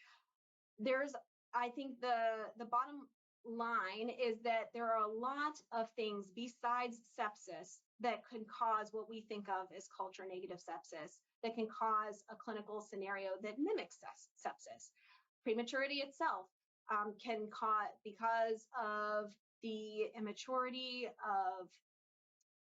I think the bottom line is that there are a lot of things besides sepsis that can cause what we think of as culture negative sepsis, that can cause a clinical scenario that mimics sepsis. Prematurity itself can cause, because of the immaturity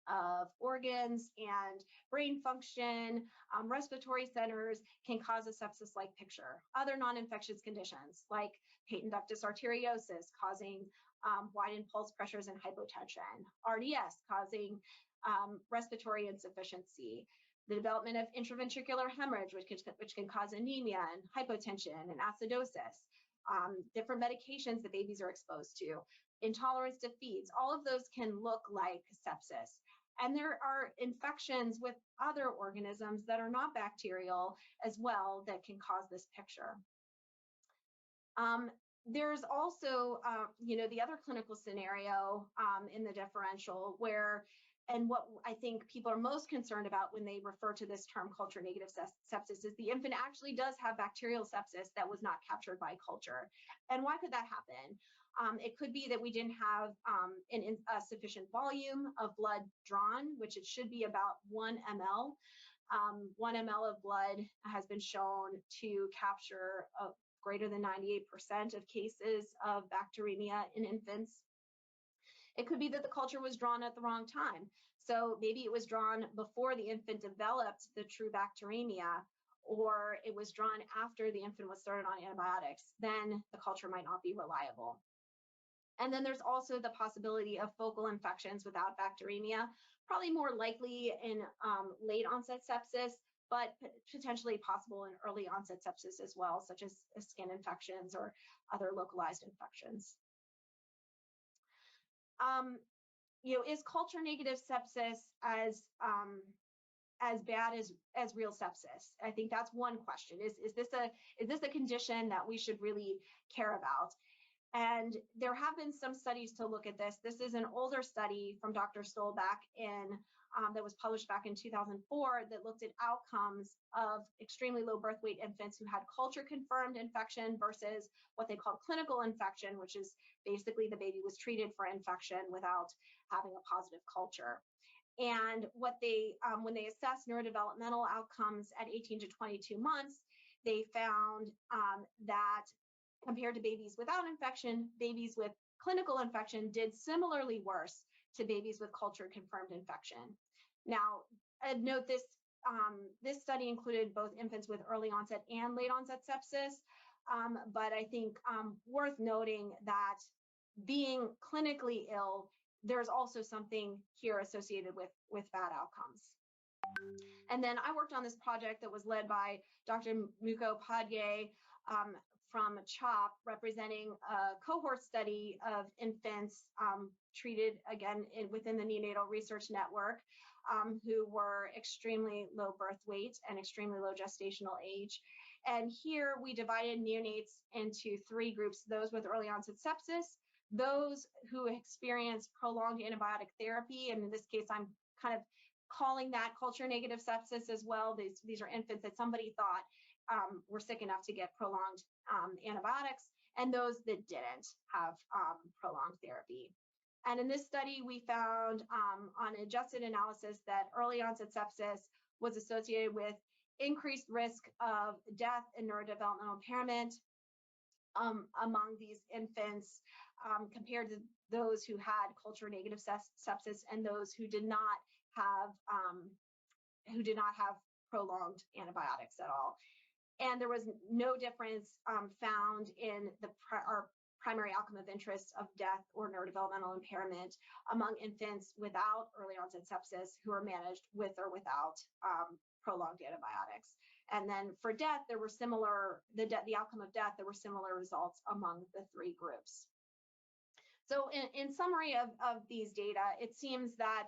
of organs and brain function, respiratory centers can cause a sepsis-like picture. Other non-infectious conditions like patent ductus arteriosus causing widened pulse pressures and hypotension, RDS causing respiratory insufficiency, the development of intraventricular hemorrhage, which can cause anemia and hypotension and acidosis, different medications that babies are exposed to, intolerance to feeds, all of those can look like sepsis. And there are infections with other organisms that are not bacterial as well that can cause this picture. There's also, the other clinical scenario in the differential where, and what I think people are most concerned about when they refer to this term culture negative sepsis is the infant actually does have bacterial sepsis that was not captured by culture. And why could that happen? It could be that we didn't have a sufficient volume of blood drawn, which it should be about 1 ml. 1 ml of blood has been shown to capture greater than 98% of cases of bacteremia in infants. It could be that the culture was drawn at the wrong time. So maybe it was drawn before the infant developed the true bacteremia, or it was drawn after the infant was started on antibiotics. Then the culture might not be reliable. And then there's also the possibility of focal infections without bacteremia, probably more likely in late onset sepsis, but potentially possible in early onset sepsis as well, such as skin infections or other localized infections. Is culture negative sepsis as bad as real sepsis? I think that's one question. Is this a condition that we should really care about? And there have been some studies to look at this. This is an older study from Dr. Stolbach that was published back in 2004 that looked at outcomes of extremely low birth weight infants who had culture-confirmed infection versus what they call clinical infection, which is basically the baby was treated for infection without having a positive culture. And what they, when they assessed neurodevelopmental outcomes at 18 to 22 months, they found that compared to babies without infection, babies with clinical infection did similarly worse to babies with culture-confirmed infection. Now, I'd note this, this study included both infants with early onset and late onset sepsis, but I think worth noting that being clinically ill, there's also something here associated with bad outcomes. And then I worked on this project that was led by Dr. Mukhopadhyay from CHOP, representing a cohort study of infants treated, again, within the Neonatal Research Network, who were extremely low birth weight and extremely low gestational age. And here we divided neonates into 3 groups: those with early onset sepsis, those who experience prolonged antibiotic therapy, and in this case, I'm kind of calling that culture negative sepsis as well. These are infants that somebody thought were sick enough to get prolonged antibiotics, and those that didn't have prolonged therapy. And in this study, we found on adjusted analysis that early onset sepsis was associated with increased risk of death and neurodevelopmental impairment among these infants compared to those who had culture negative sepsis and those who did not have prolonged antibiotics at all. And there was no difference found in our primary outcome of interest of death or neurodevelopmental impairment among infants without early onset sepsis who were managed with or without prolonged antibiotics. And then for death, there were similar, the outcome of death, there were similar results among the 3 groups. So in summary of these data, it seems that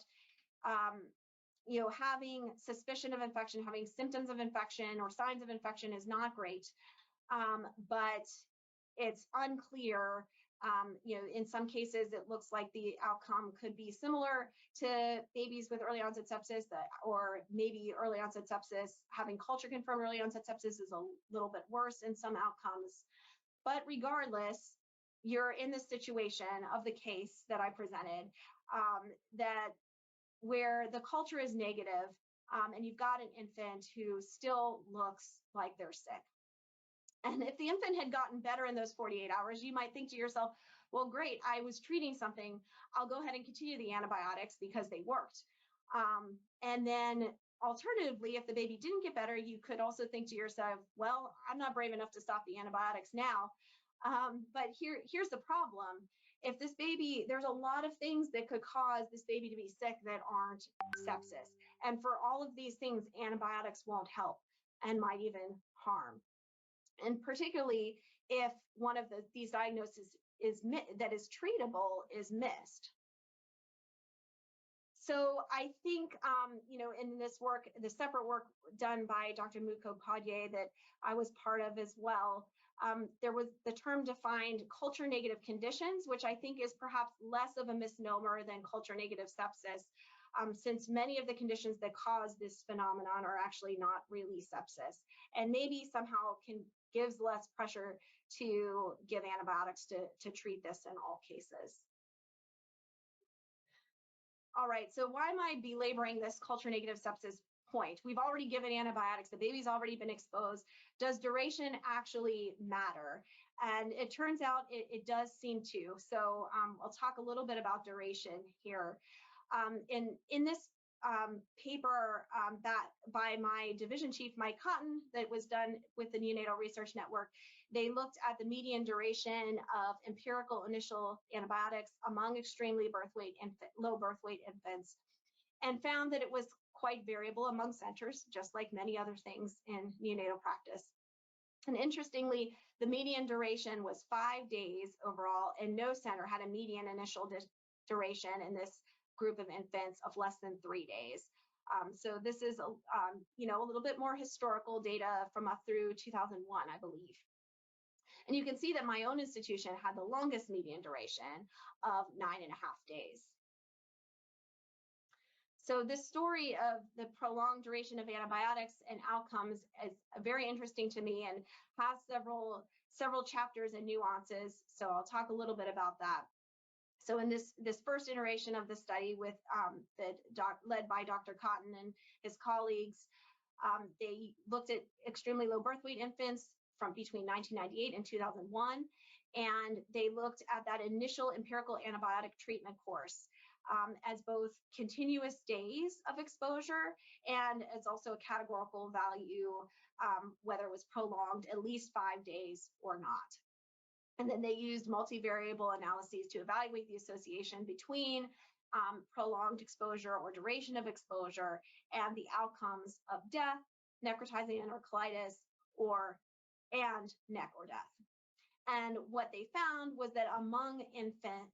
having suspicion of infection, having symptoms of infection or signs of infection is not great, but it's unclear. In some cases, it looks like the outcome could be similar to babies with early onset sepsis, or maybe early onset sepsis, having culture confirmed early onset sepsis is a little bit worse in some outcomes. But regardless, you're in this situation of the case that I presented, where the culture is negative, and you've got an infant who still looks like they're sick. And if the infant had gotten better in those 48 hours, you might think to yourself, well, great, I was treating something. I'll go ahead and continue the antibiotics because they worked. And then alternatively, if the baby didn't get better, you could also think to yourself, well, I'm not brave enough to stop the antibiotics now. But here's the problem. If this baby, there's a lot of things that could cause this baby to be sick that aren't sepsis. And for all of these things, antibiotics won't help and might even harm. And particularly if one of these diagnoses that is treatable is missed. So I think, in this work, the separate work done by Dr. Mukhopadhyay that I was part of as well, there was the term defined culture negative conditions, which I think is perhaps less of a misnomer than culture negative sepsis, since many of the conditions that cause this phenomenon are actually not really sepsis, and maybe somehow gives less pressure to give antibiotics to treat this in all cases. All right, so why am I belaboring this culture negative sepsis point? We've already given antibiotics, the baby's already been exposed. Does duration actually matter? And it turns out it does seem to. So I'll talk a little bit about duration here. In this paper that by my division chief, Mike Cotton, that was done with the Neonatal Research Network, they looked at the median duration of empirical initial antibiotics among extremely low birth weight infants, and found that it was quite variable among centers, just like many other things in neonatal practice. And interestingly, the median duration was 5 days overall, and no center had a median initial duration in this group of infants of less than 3 days. So this is a little bit more historical data from up through 2001, I believe. And you can see that my own institution had the longest median duration of 9.5 days. So this story of the prolonged duration of antibiotics and outcomes is very interesting to me and has several chapters and nuances. So I'll talk a little bit about that. So in this first iteration of the study with led by Dr. Cotton and his colleagues, they looked at extremely low birth weight infants from between 1998 and 2001, and they looked at that initial empirical antibiotic treatment course as both continuous days of exposure and as also a categorical value, whether it was prolonged at least 5 days or not. And then they used multivariable analyses to evaluate the association between prolonged exposure or duration of exposure, and the outcomes of death, necrotizing enterocolitis, and NEC or death. And what they found was that among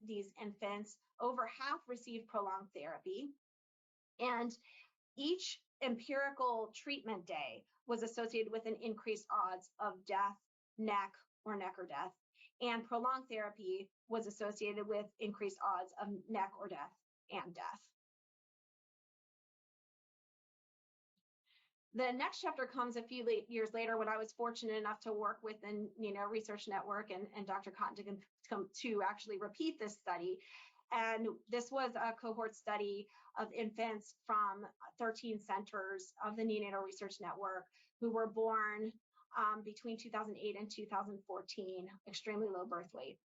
these infants, over half received prolonged therapy, and each empirical treatment day was associated with an increased odds of death, NEC or death, and prolonged therapy was associated with increased odds of NEC or death and death. The next chapter comes a few years later when I was fortunate enough to work with the Research Network and Dr. Cotton to actually repeat this study. And this was a cohort study of infants from 13 centers of the Neonatal Research Network who were born between 2008 and 2014, extremely low birth weight.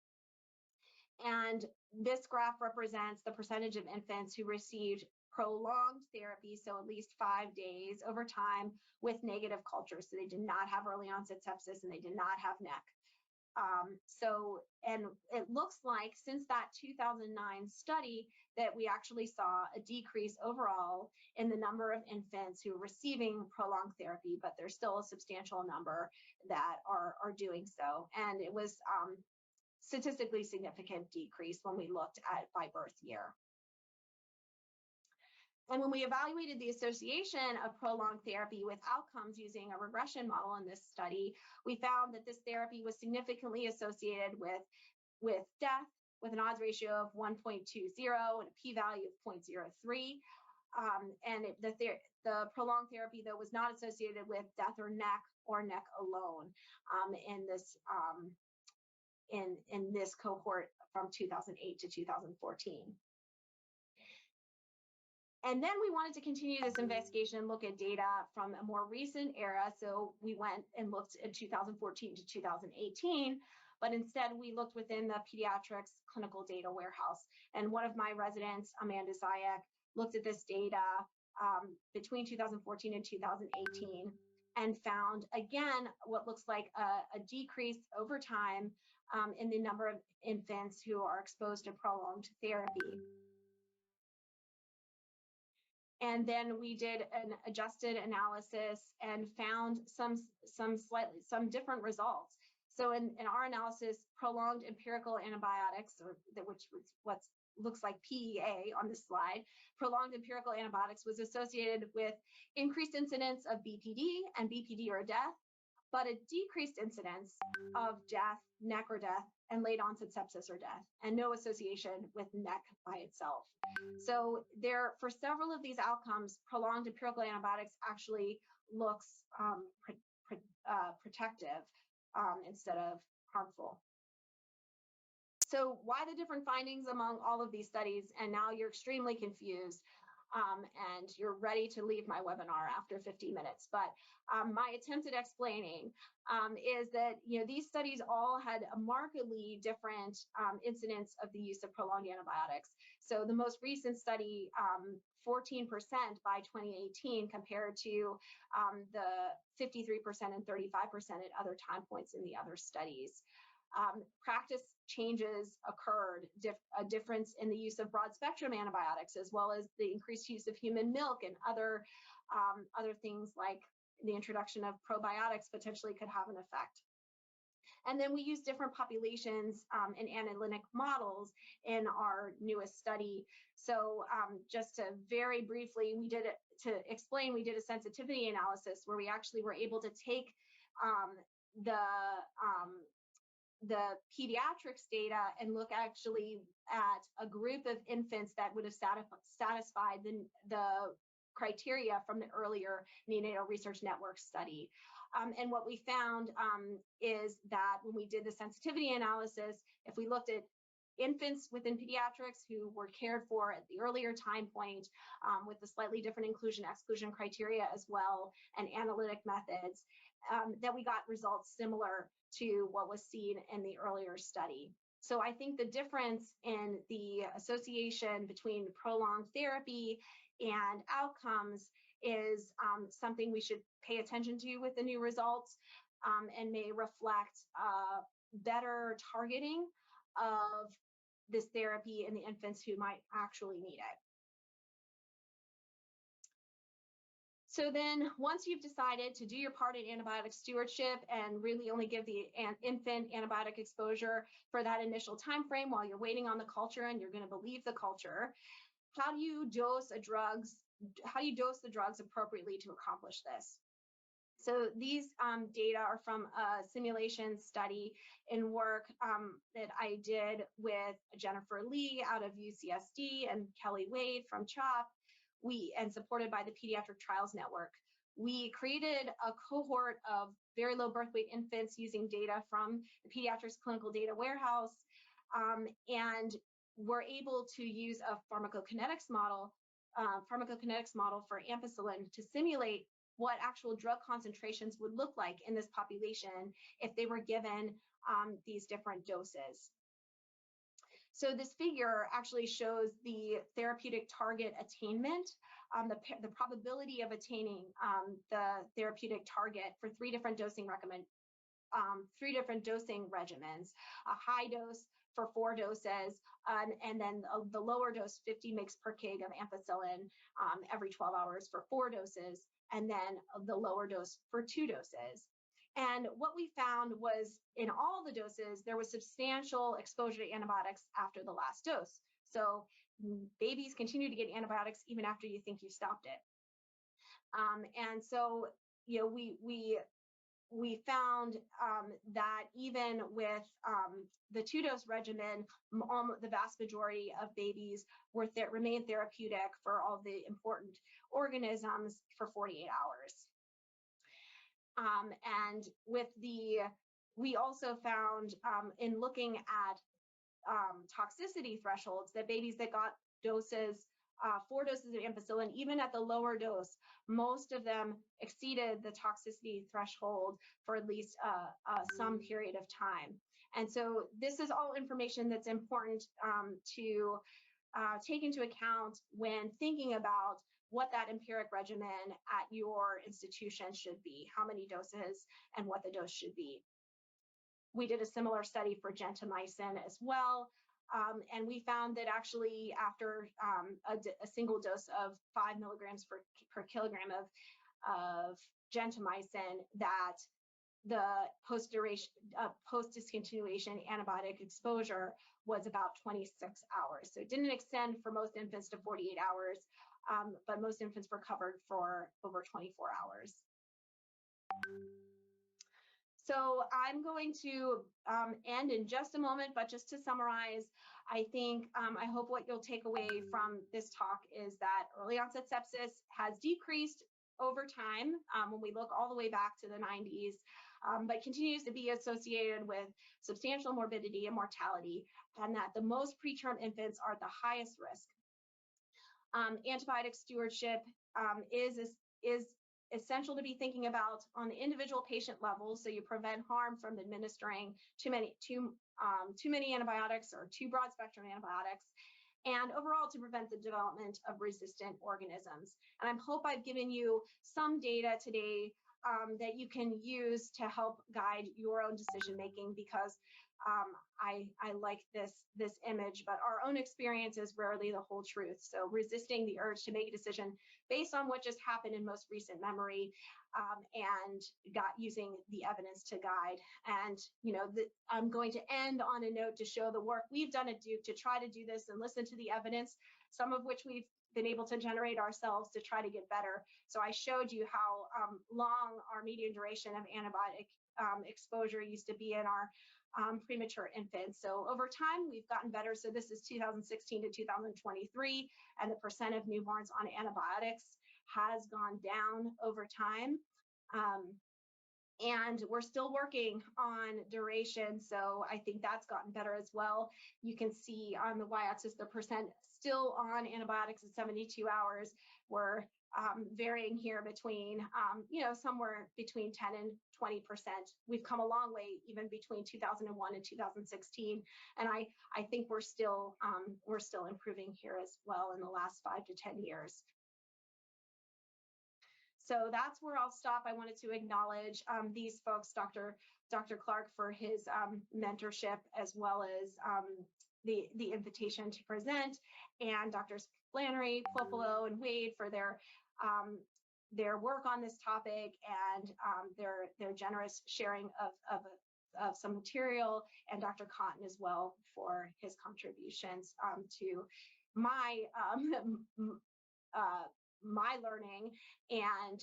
And this graph represents the percentage of infants who received prolonged therapy, so at least 5 days over time with negative cultures. So they did not have early onset sepsis and they did not have NEC. And it looks like since that 2009 study that we actually saw a decrease overall in the number of infants who are receiving prolonged therapy, but there's still a substantial number that are doing so. And it was statistically significant decrease when we looked at by birth year. And when we evaluated the association of prolonged therapy with outcomes using a regression model in this study, we found that this therapy was significantly associated with death, with an odds ratio of 1.20 and a p-value of 0.03. The prolonged therapy, though, was not associated with death or NEC alone in this cohort from 2008 to 2014. And then we wanted to continue this investigation and look at data from a more recent era. So we went and looked at 2014 to 2018, but instead we looked within the pediatrics clinical data warehouse. And one of my residents, Amanda Zayek, looked at this data between 2014 and 2018 and found, again, what looks like a decrease over time in the number of infants who are exposed to prolonged therapy. And then we did an adjusted analysis and found some different results. So in our analysis, prolonged empirical antibiotics, which what looks like PEA on this slide, prolonged empirical antibiotics was associated with increased incidence of BPD and BPD or death, but a decreased incidence of death, NEC or death, and late onset sepsis or death, and no association with NEC by itself. So for several of these outcomes, prolonged empirical antibiotics actually looks protective instead of harmful. So why the different findings among all of these studies? And now you're extremely confused and you're ready to leave my webinar after 50 minutes. But my attempt at explaining is that these studies all had a markedly different incidence of the use of prolonged antibiotics. So the most recent study, 14% by 2018 compared to the 53% and 35% at other time points in the other studies. Practice changes occurred, a difference in the use of broad spectrum antibiotics, as well as the increased use of human milk and other things like the introduction of probiotics potentially could have an effect. And then we use different populations and analytic models in our newest study. So just to very briefly, we did a sensitivity analysis where we actually were able to take the pediatrics data and look actually at a group of infants that would have satisfied the criteria from the earlier Neonatal Research Network study. And what we found is that when we did the sensitivity analysis, if we looked at infants within pediatrics who were cared for at the earlier time point with the slightly different inclusion-exclusion criteria as well and analytic methods, that we got results similar to what was seen in the earlier study. So I think the difference in the association between prolonged therapy and outcomes is something we should pay attention to with the new results and may reflect better targeting of this therapy in the infants who might actually need it. So then once you've decided to do your part in antibiotic stewardship and really only give the infant antibiotic exposure for that initial time frame while you're waiting on the culture and you're going to believe the culture, how do you dose the drugs appropriately to accomplish this? So these data are from a simulation study in work that I did with Jennifer Lee out of UCSD and Kelly Wade from CHOP, and supported by the Pediatric Trials Network. We created a cohort of very low birth weight infants using data from the Pediatrics Clinical Data Warehouse, and we're able to use a pharmacokinetics model for ampicillin to simulate what actual drug concentrations would look like in this population if they were given these different doses. So this figure actually shows the therapeutic target attainment, the probability of attaining the therapeutic target for three different dosing regimens: a high dose for 4 doses, and then the lower dose, 50 mg per kg of ampicillin every 12 hours for 4 doses, and then the lower dose for 2 doses. And what we found was in all the doses, there was substantial exposure to antibiotics after the last dose. So babies continue to get antibiotics even after you think you stopped it. And so, you know, we found that even with the 2-dose regimen, the vast majority of babies remain therapeutic for all the important organisms for 48 hours. And we also found in looking at toxicity thresholds that babies that got 4 doses of ampicillin, even at the lower dose, most of them exceeded the toxicity threshold for at least some period of time. And so this is all information that's important to take into account when thinking about what that empiric regimen at your institution should be, how many doses, and what the dose should be. We did a similar study for gentamicin as well, and we found that actually after a single dose of 5 milligrams per kilogram of gentamicin, that the post-discontinuation antibiotic exposure was about 26 hours. So it didn't extend for most infants to 48 hours, but most infants recovered for over 24 hours. So I'm going to end in just a moment, but just to summarize, I think, I hope what you'll take away from this talk is that early onset sepsis has decreased over time when we look all the way back to the 90s, but continues to be associated with substantial morbidity and mortality, and that the most preterm infants are at the highest risk. Antibiotic stewardship is essential to be thinking about on the individual patient level, so you prevent harm from administering too many antibiotics or too broad spectrum antibiotics, and overall to prevent the development of resistant organisms. And I hope I've given you some data today that you can use to help guide your own decision making, because I like this image, but our own experience is rarely the whole truth. So resisting the urge to make a decision based on what just happened in most recent memory, and using the evidence to guide. And I'm going to end on a note to show the work we've done at Duke to try to do this and listen to the evidence, some of which we've been able to generate ourselves to try to get better. So I showed you how long our median duration of antibiotic exposure used to be in our premature infants. So over time, we've gotten better. So this is 2016 to 2023, and the percent of newborns on antibiotics has gone down over time. And we're still working on duration, so I think that's gotten better as well. You can see on the y-axis the percent still on antibiotics at 72 hours. We're varying here between, somewhere between 10 and 20%. We've come a long way even between 2001 and 2016, and I think we're still improving here as well in the last 5 to 10 years. So that's where I'll stop. I wanted to acknowledge these folks, Dr. Clark, for his mentorship, as well as the invitation to present, and Drs. Flannery, Puopolo, and Wade for their work on this topic, and their generous sharing of some material, and Dr. Cotton as well for his contributions to my my learning, and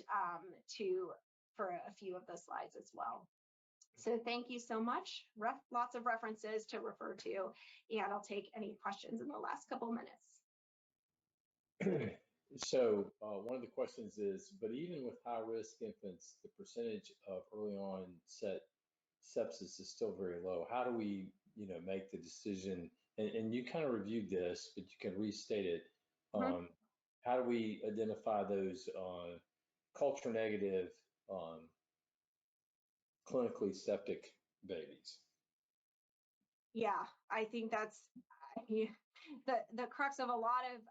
for a few of the slides as well. So thank you so much. Lots of references to refer to, and I'll take any questions in the last couple of minutes. So one of the questions is, but even with high-risk infants, the percentage of early onset sepsis is still very low. How do we, make the decision? And you kind of reviewed this, but you can restate it. How do we identify those culture negative, clinically septic babies? Yeah, I think that's the crux of a lot of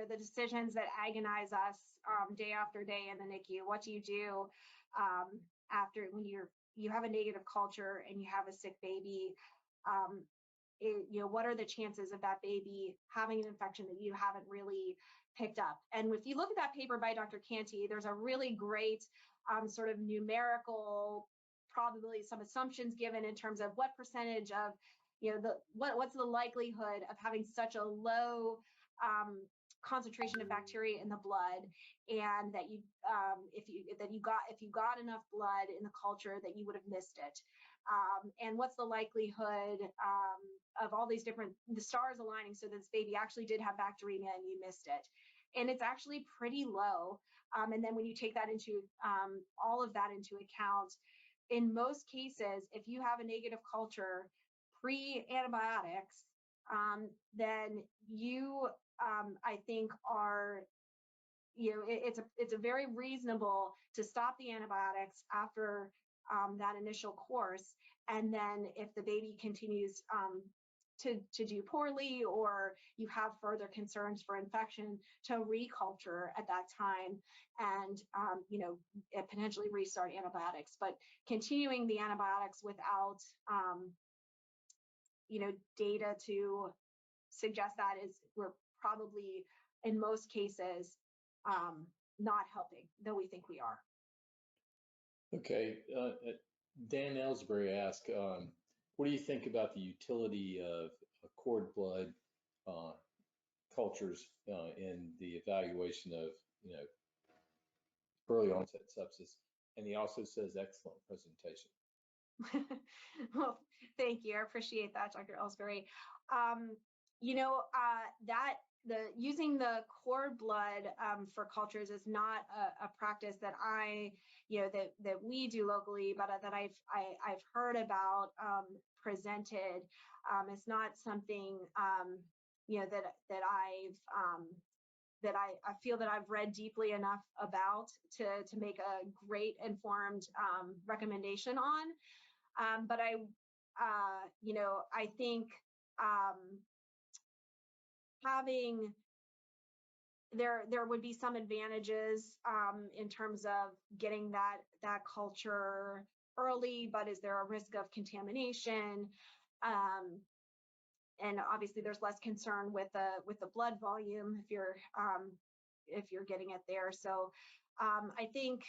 the decisions that agonize us day after day in the NICU. What do you do after when you have a negative culture and you have a sick baby? What are the chances of that baby having an infection that you haven't really picked up? And if you look at that paper by Dr. Canty, there's a really great sort of numerical probability, some assumptions given in terms of what percentage of what's the likelihood of having such a low concentration of bacteria in the blood, and that if you got enough blood in the culture that you would have missed it, and what's the likelihood of all these the stars aligning so that this baby actually did have bacteremia and you missed it, and it's actually pretty low. And then when you take that into all of that into account, in most cases, if you have a negative culture pre-antibiotics, then you, I think, are, it's a very reasonable to stop the antibiotics after that initial course. And then if the baby continues to do poorly, or you have further concerns for infection, to reculture at that time and potentially restart antibiotics. But continuing the antibiotics without data to suggest that we're probably in most cases not helping, though we think we are. Okay, Dan Ellsbury asked, what do you think about the utility of cord blood cultures in the evaluation of early onset sepsis? And he also says, excellent presentation. Well, thank you. I appreciate that, Dr. Ellsbury. Using the cord blood for cultures is not a practice that that we do locally, but that I've heard about presented. It's not something that I feel that I've read deeply enough about to make a great informed recommendation on. But I think having there would be some advantages in terms of getting that culture early, but is there a risk of contamination? And obviously there's less concern with the blood volume if you're getting it there. So I think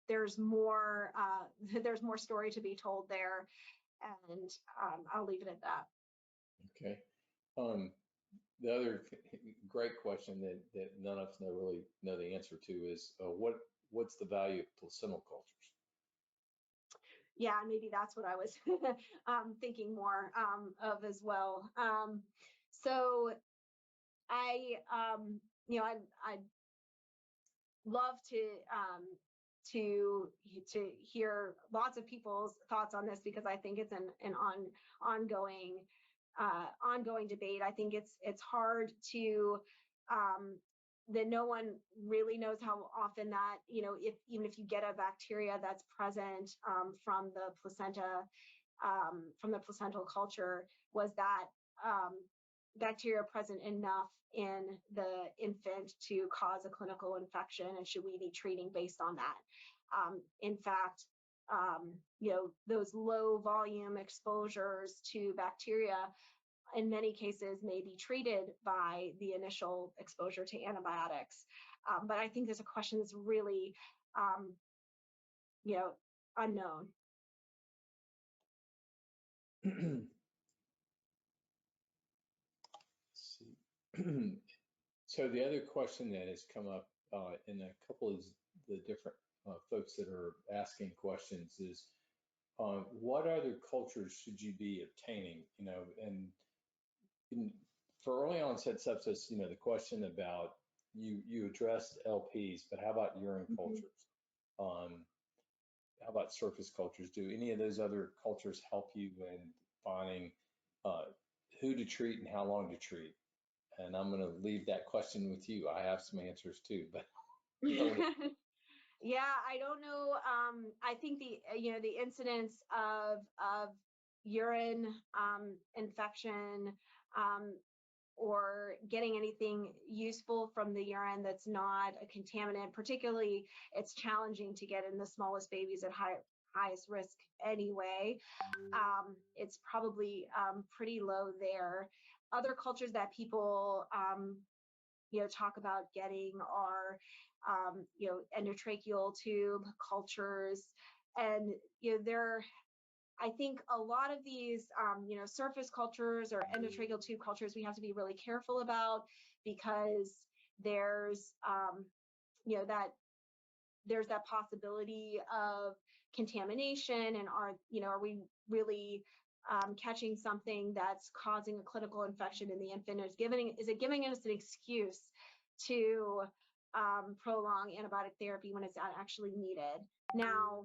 there's more story to be told there, and I'll leave it at that. Okay. The other great question that none of us really know the answer to is what's the value of placental cultures? Yeah, maybe that's what I was thinking more of as well. So I'd love to hear lots of people's thoughts on this, because I think it's an ongoing debate. I think it's hard to that no one really knows how often that, even if you get a bacteria that's present from the placenta, from the placental culture, was that bacteria present enough in the infant to cause a clinical infection, and should we be treating based on that? In fact, those low volume exposures to bacteria in many cases may be treated by the initial exposure to antibiotics. But I think there's a question that's really, unknown. So the other question that has come up in a couple of the different folks that are asking questions is, what other cultures should you be obtaining? For early onset sepsis, the question about you addressed LPs, but how about urine cultures? How about surface cultures? Do any of those other cultures help you in finding who to treat and how long to treat? And I'm going to leave that question with you. I have some answers too, but. Yeah, I don't know. I think the incidence of urine infection or getting anything useful from the urine that's not a contaminant, particularly it's challenging to get in the smallest babies at highest risk anyway. It's probably pretty low there. Other cultures that people talk about getting are endotracheal tube cultures, and I think a lot of these surface cultures or endotracheal tube cultures we have to be really careful about, because there's there's that possibility of contamination, and are we really catching something that's causing a clinical infection in the infant? Is it giving us an excuse to prolong antibiotic therapy when it's not actually needed? Now,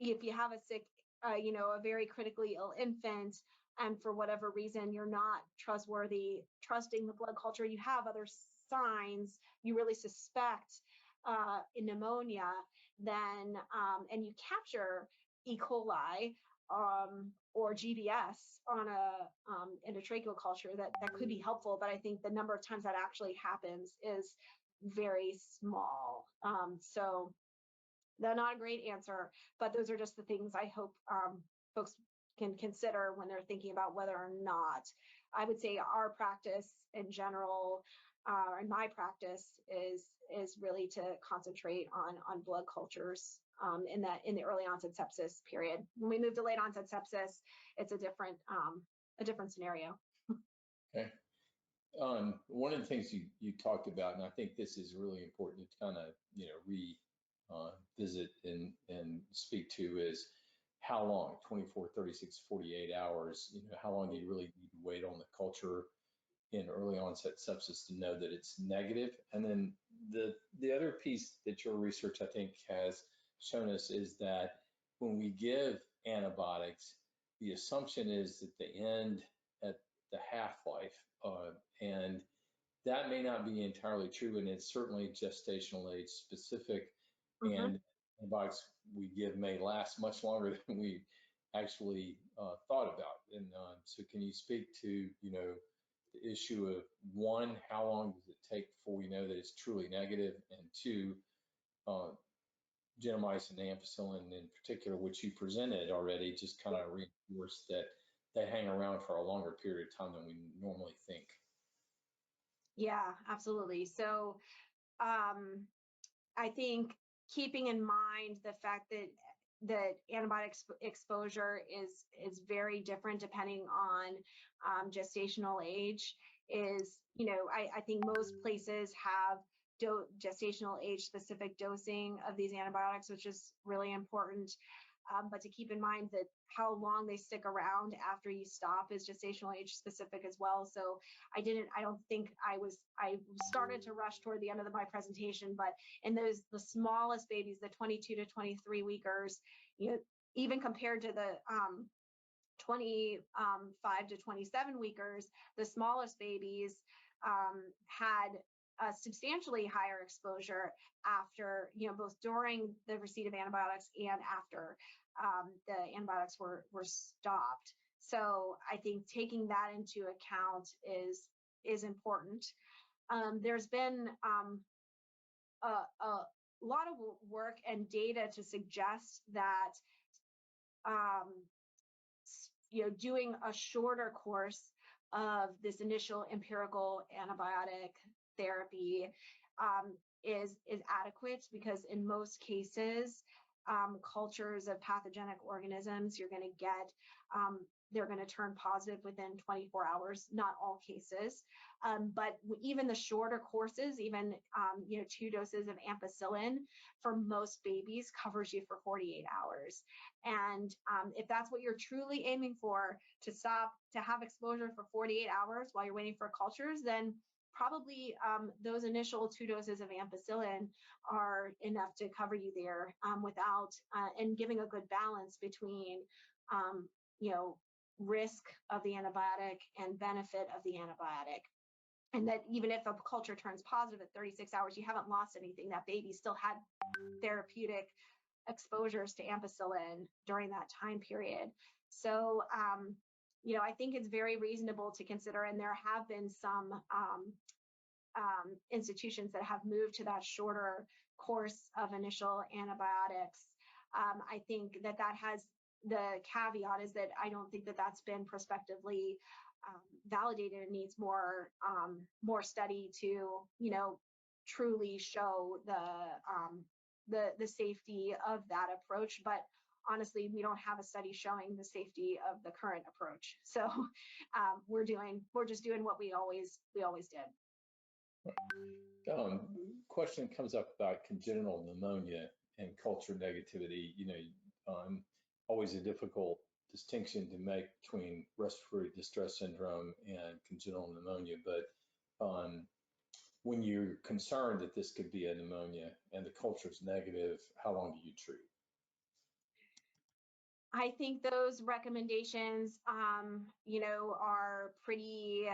if you have a sick, a very critically ill infant, and for whatever reason you're not trusting the blood culture, you have other signs, you really suspect pneumonia, then and you capture E. coli or GBS on a endotracheal culture, that could be helpful. But I think the number of times that actually happens is very small. So they're not a great answer, but those are just the things I hope folks can consider when they're thinking about whether or not. I would say our practice in general, and my practice is really to concentrate on blood cultures in the early onset sepsis period. When we move to late onset sepsis, it's a different scenario. Okay. One of the things you talked about, and I think this is really important to kind of visit and speak to, is how long, 24, 36, 48 hours, how long do you really need to wait on the culture in early onset sepsis to know that it's negative? And then the other piece that your research, I think, has shown us is that when we give antibiotics, the assumption is that they end at the half-life, and that may not be entirely true, and it's certainly gestational age specific. And antibiotics we give may last much longer than we actually thought about. And so can you speak to, the issue of, one, how long does it take before we know that it's truly negative, and two, gentamicin and ampicillin in particular, which you presented already, just kind of reinforced that they hang around for a longer period of time than we normally think. Yeah, absolutely. So I think keeping in mind the fact that antibiotic exposure is very different depending on gestational age is, I think most places have gestational age specific dosing of these antibiotics, which is really important. But to keep in mind that how long they stick around after you stop is gestational age specific as well. So I don't think I started to rush toward the end of my presentation, but in the smallest babies, the 22 to 23 weekers, even compared to the 25 to 27 weekers, the smallest babies had a substantially higher exposure after, both during the receipt of antibiotics and after the antibiotics were stopped. So I think taking that into account is important. There's been a lot of work and data to suggest that doing a shorter course of this initial empirical antibiotic therapy is adequate, because in most cases, cultures of pathogenic organisms, you're going to get, they're going to turn positive within 24 hours, not all cases. But even the shorter courses, even 2 doses of ampicillin for most babies covers you for 48 hours. And if that's what you're truly aiming for, to have exposure for 48 hours while you're waiting for cultures, then probably those initial 2 doses of ampicillin are enough to cover you there without, and giving a good balance between, risk of the antibiotic and benefit of the antibiotic. And that even if a culture turns positive at 36 hours, you haven't lost anything. That baby still had therapeutic exposures to ampicillin during that time period. So, I think it's very reasonable to consider, and there have been some institutions that have moved to that shorter course of initial antibiotics. I think that has, the caveat is that I don't think that that's been prospectively validated. It needs more study to, truly show the safety of that approach. But honestly, we don't have a study showing the safety of the current approach. So we're just doing what we always did. Question comes up about congenital pneumonia and culture negativity. Always a difficult distinction to make between respiratory distress syndrome and congenital pneumonia. But when you're concerned that this could be a pneumonia and the culture is negative, how long do you treat? I think those recommendations, are pretty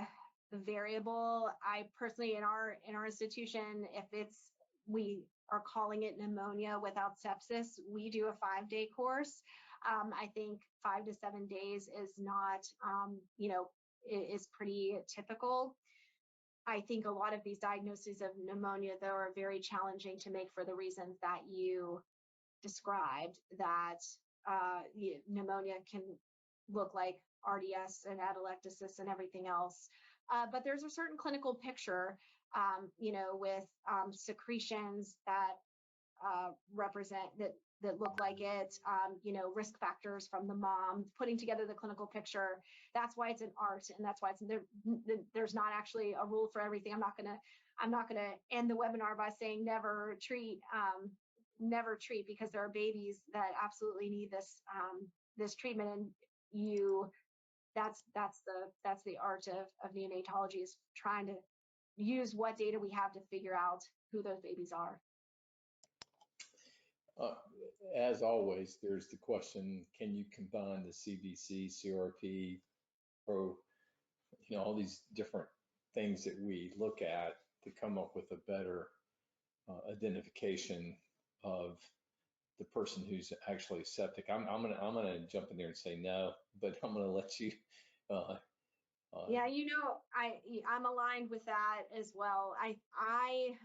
variable. I personally, in our institution, if we are calling it pneumonia without sepsis, we do a 5-day course. I think 5 to 7 days is not, is pretty typical. I think a lot of these diagnoses of pneumonia, though, are very challenging to make for the reasons that you described, that pneumonia can look like RDS and atelectasis and everything else. But there's a certain clinical picture, with secretions that represent that look like it, risk factors from the mom, putting together the clinical picture. That's why it's an art, and that's why there's not actually a rule for everything. I'm not gonna end the webinar by saying never treat, because there are babies that absolutely need this treatment, and that's the art of neonatology, is trying to use what data we have to figure out who those babies are. As always, there's the question, can you combine the CBC, CRP, or all these different things that we look at to come up with a better identification of the person who's actually septic? I'm gonna jump in there and say no, but I'm gonna let you. Yeah, I'm aligned with that as well. I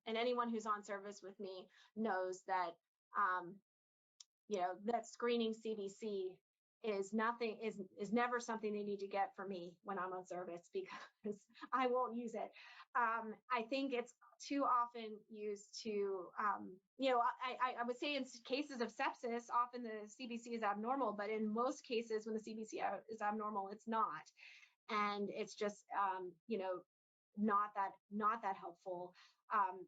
and anyone who's on service with me knows that that screening CBC is never something they need to get for me when I'm on service, because I won't use it. I think it's too often used to, I would say in cases of sepsis, often the CBC is abnormal, but in most cases when the CBC is abnormal, it's not. And it's just, not that helpful.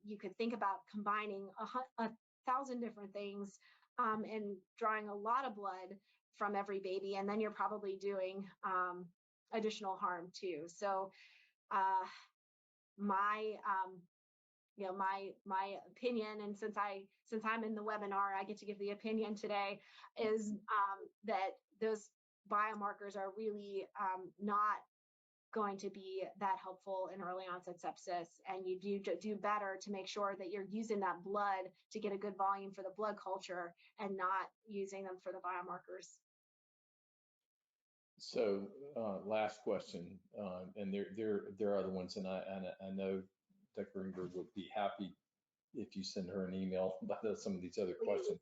You could think about combining 1,000 different things and drawing a lot of blood from every baby, and then you're probably doing additional harm too. So my opinion, and since I'm in the webinar, I get to give the opinion today, is that those biomarkers are really not going to be that helpful in early onset sepsis, and you do better to make sure that you're using that blood to get a good volume for the blood culture and not using them for the biomarkers. So last question, and there are other ones, and I know Dr. Greenberg would be happy if you send her an email about some of these other questions.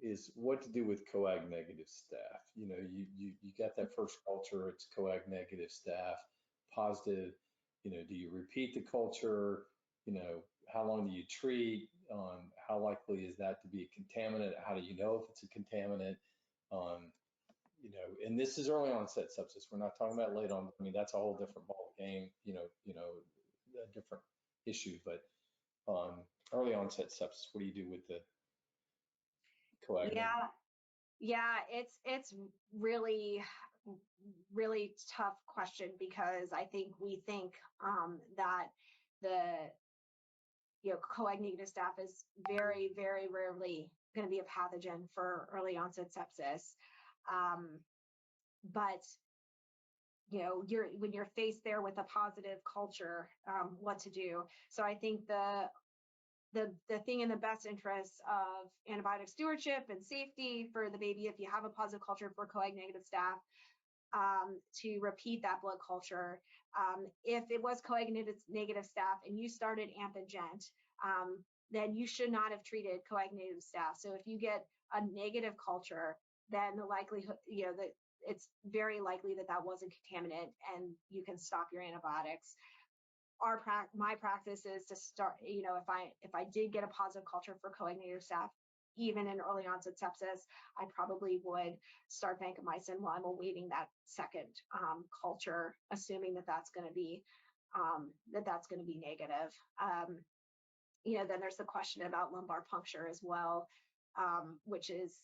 Is what to do with coag negative staff. You know, you got that first culture, it's coag negative staff, positive. You know, do you repeat the culture? You know, how long do you treat? How likely is that to be a contaminant? How do you know if it's a contaminant? You know, and this is early onset sepsis. We're not talking about late on. I mean, that's a whole different ball game. You know, a different issue. But early onset sepsis, what do you do with the coag? Yeah, it's really tough question, because I think we think that the coag negative staph is very, very rarely going to be a pathogen for early onset sepsis. But when you're faced there with a positive culture, what to do. So I think the thing in the best interest of antibiotic stewardship and safety for the baby, if you have a positive culture for coag negative staph, to repeat that blood culture. If it was coag negative staph and you started Ampagent, then you should not have treated coag negative staph. So if you get a negative culture, then the likelihood, that it's very likely that that wasn't contaminant, and you can stop your antibiotics. My practice is to start, if I did get a positive culture for coag negative staph, even in early onset sepsis, I probably would start vancomycin while I'm awaiting that second culture, assuming that that's going to be negative. Then there's the question about lumbar puncture as well, which is,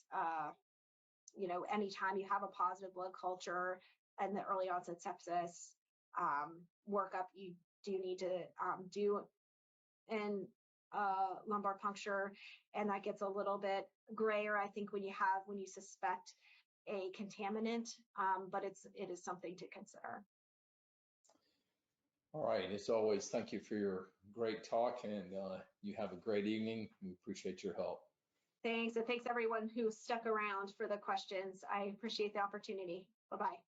anytime you have a positive blood culture and the early onset sepsis workup, you do need to do an lumbar puncture, and that gets a little bit grayer, I think, when you suspect a contaminant, but it is something to consider. All right, as always, thank you for your great talk, and you have a great evening. We appreciate your help. Thanks, and thanks everyone who stuck around for the questions. I appreciate the opportunity. Bye-bye.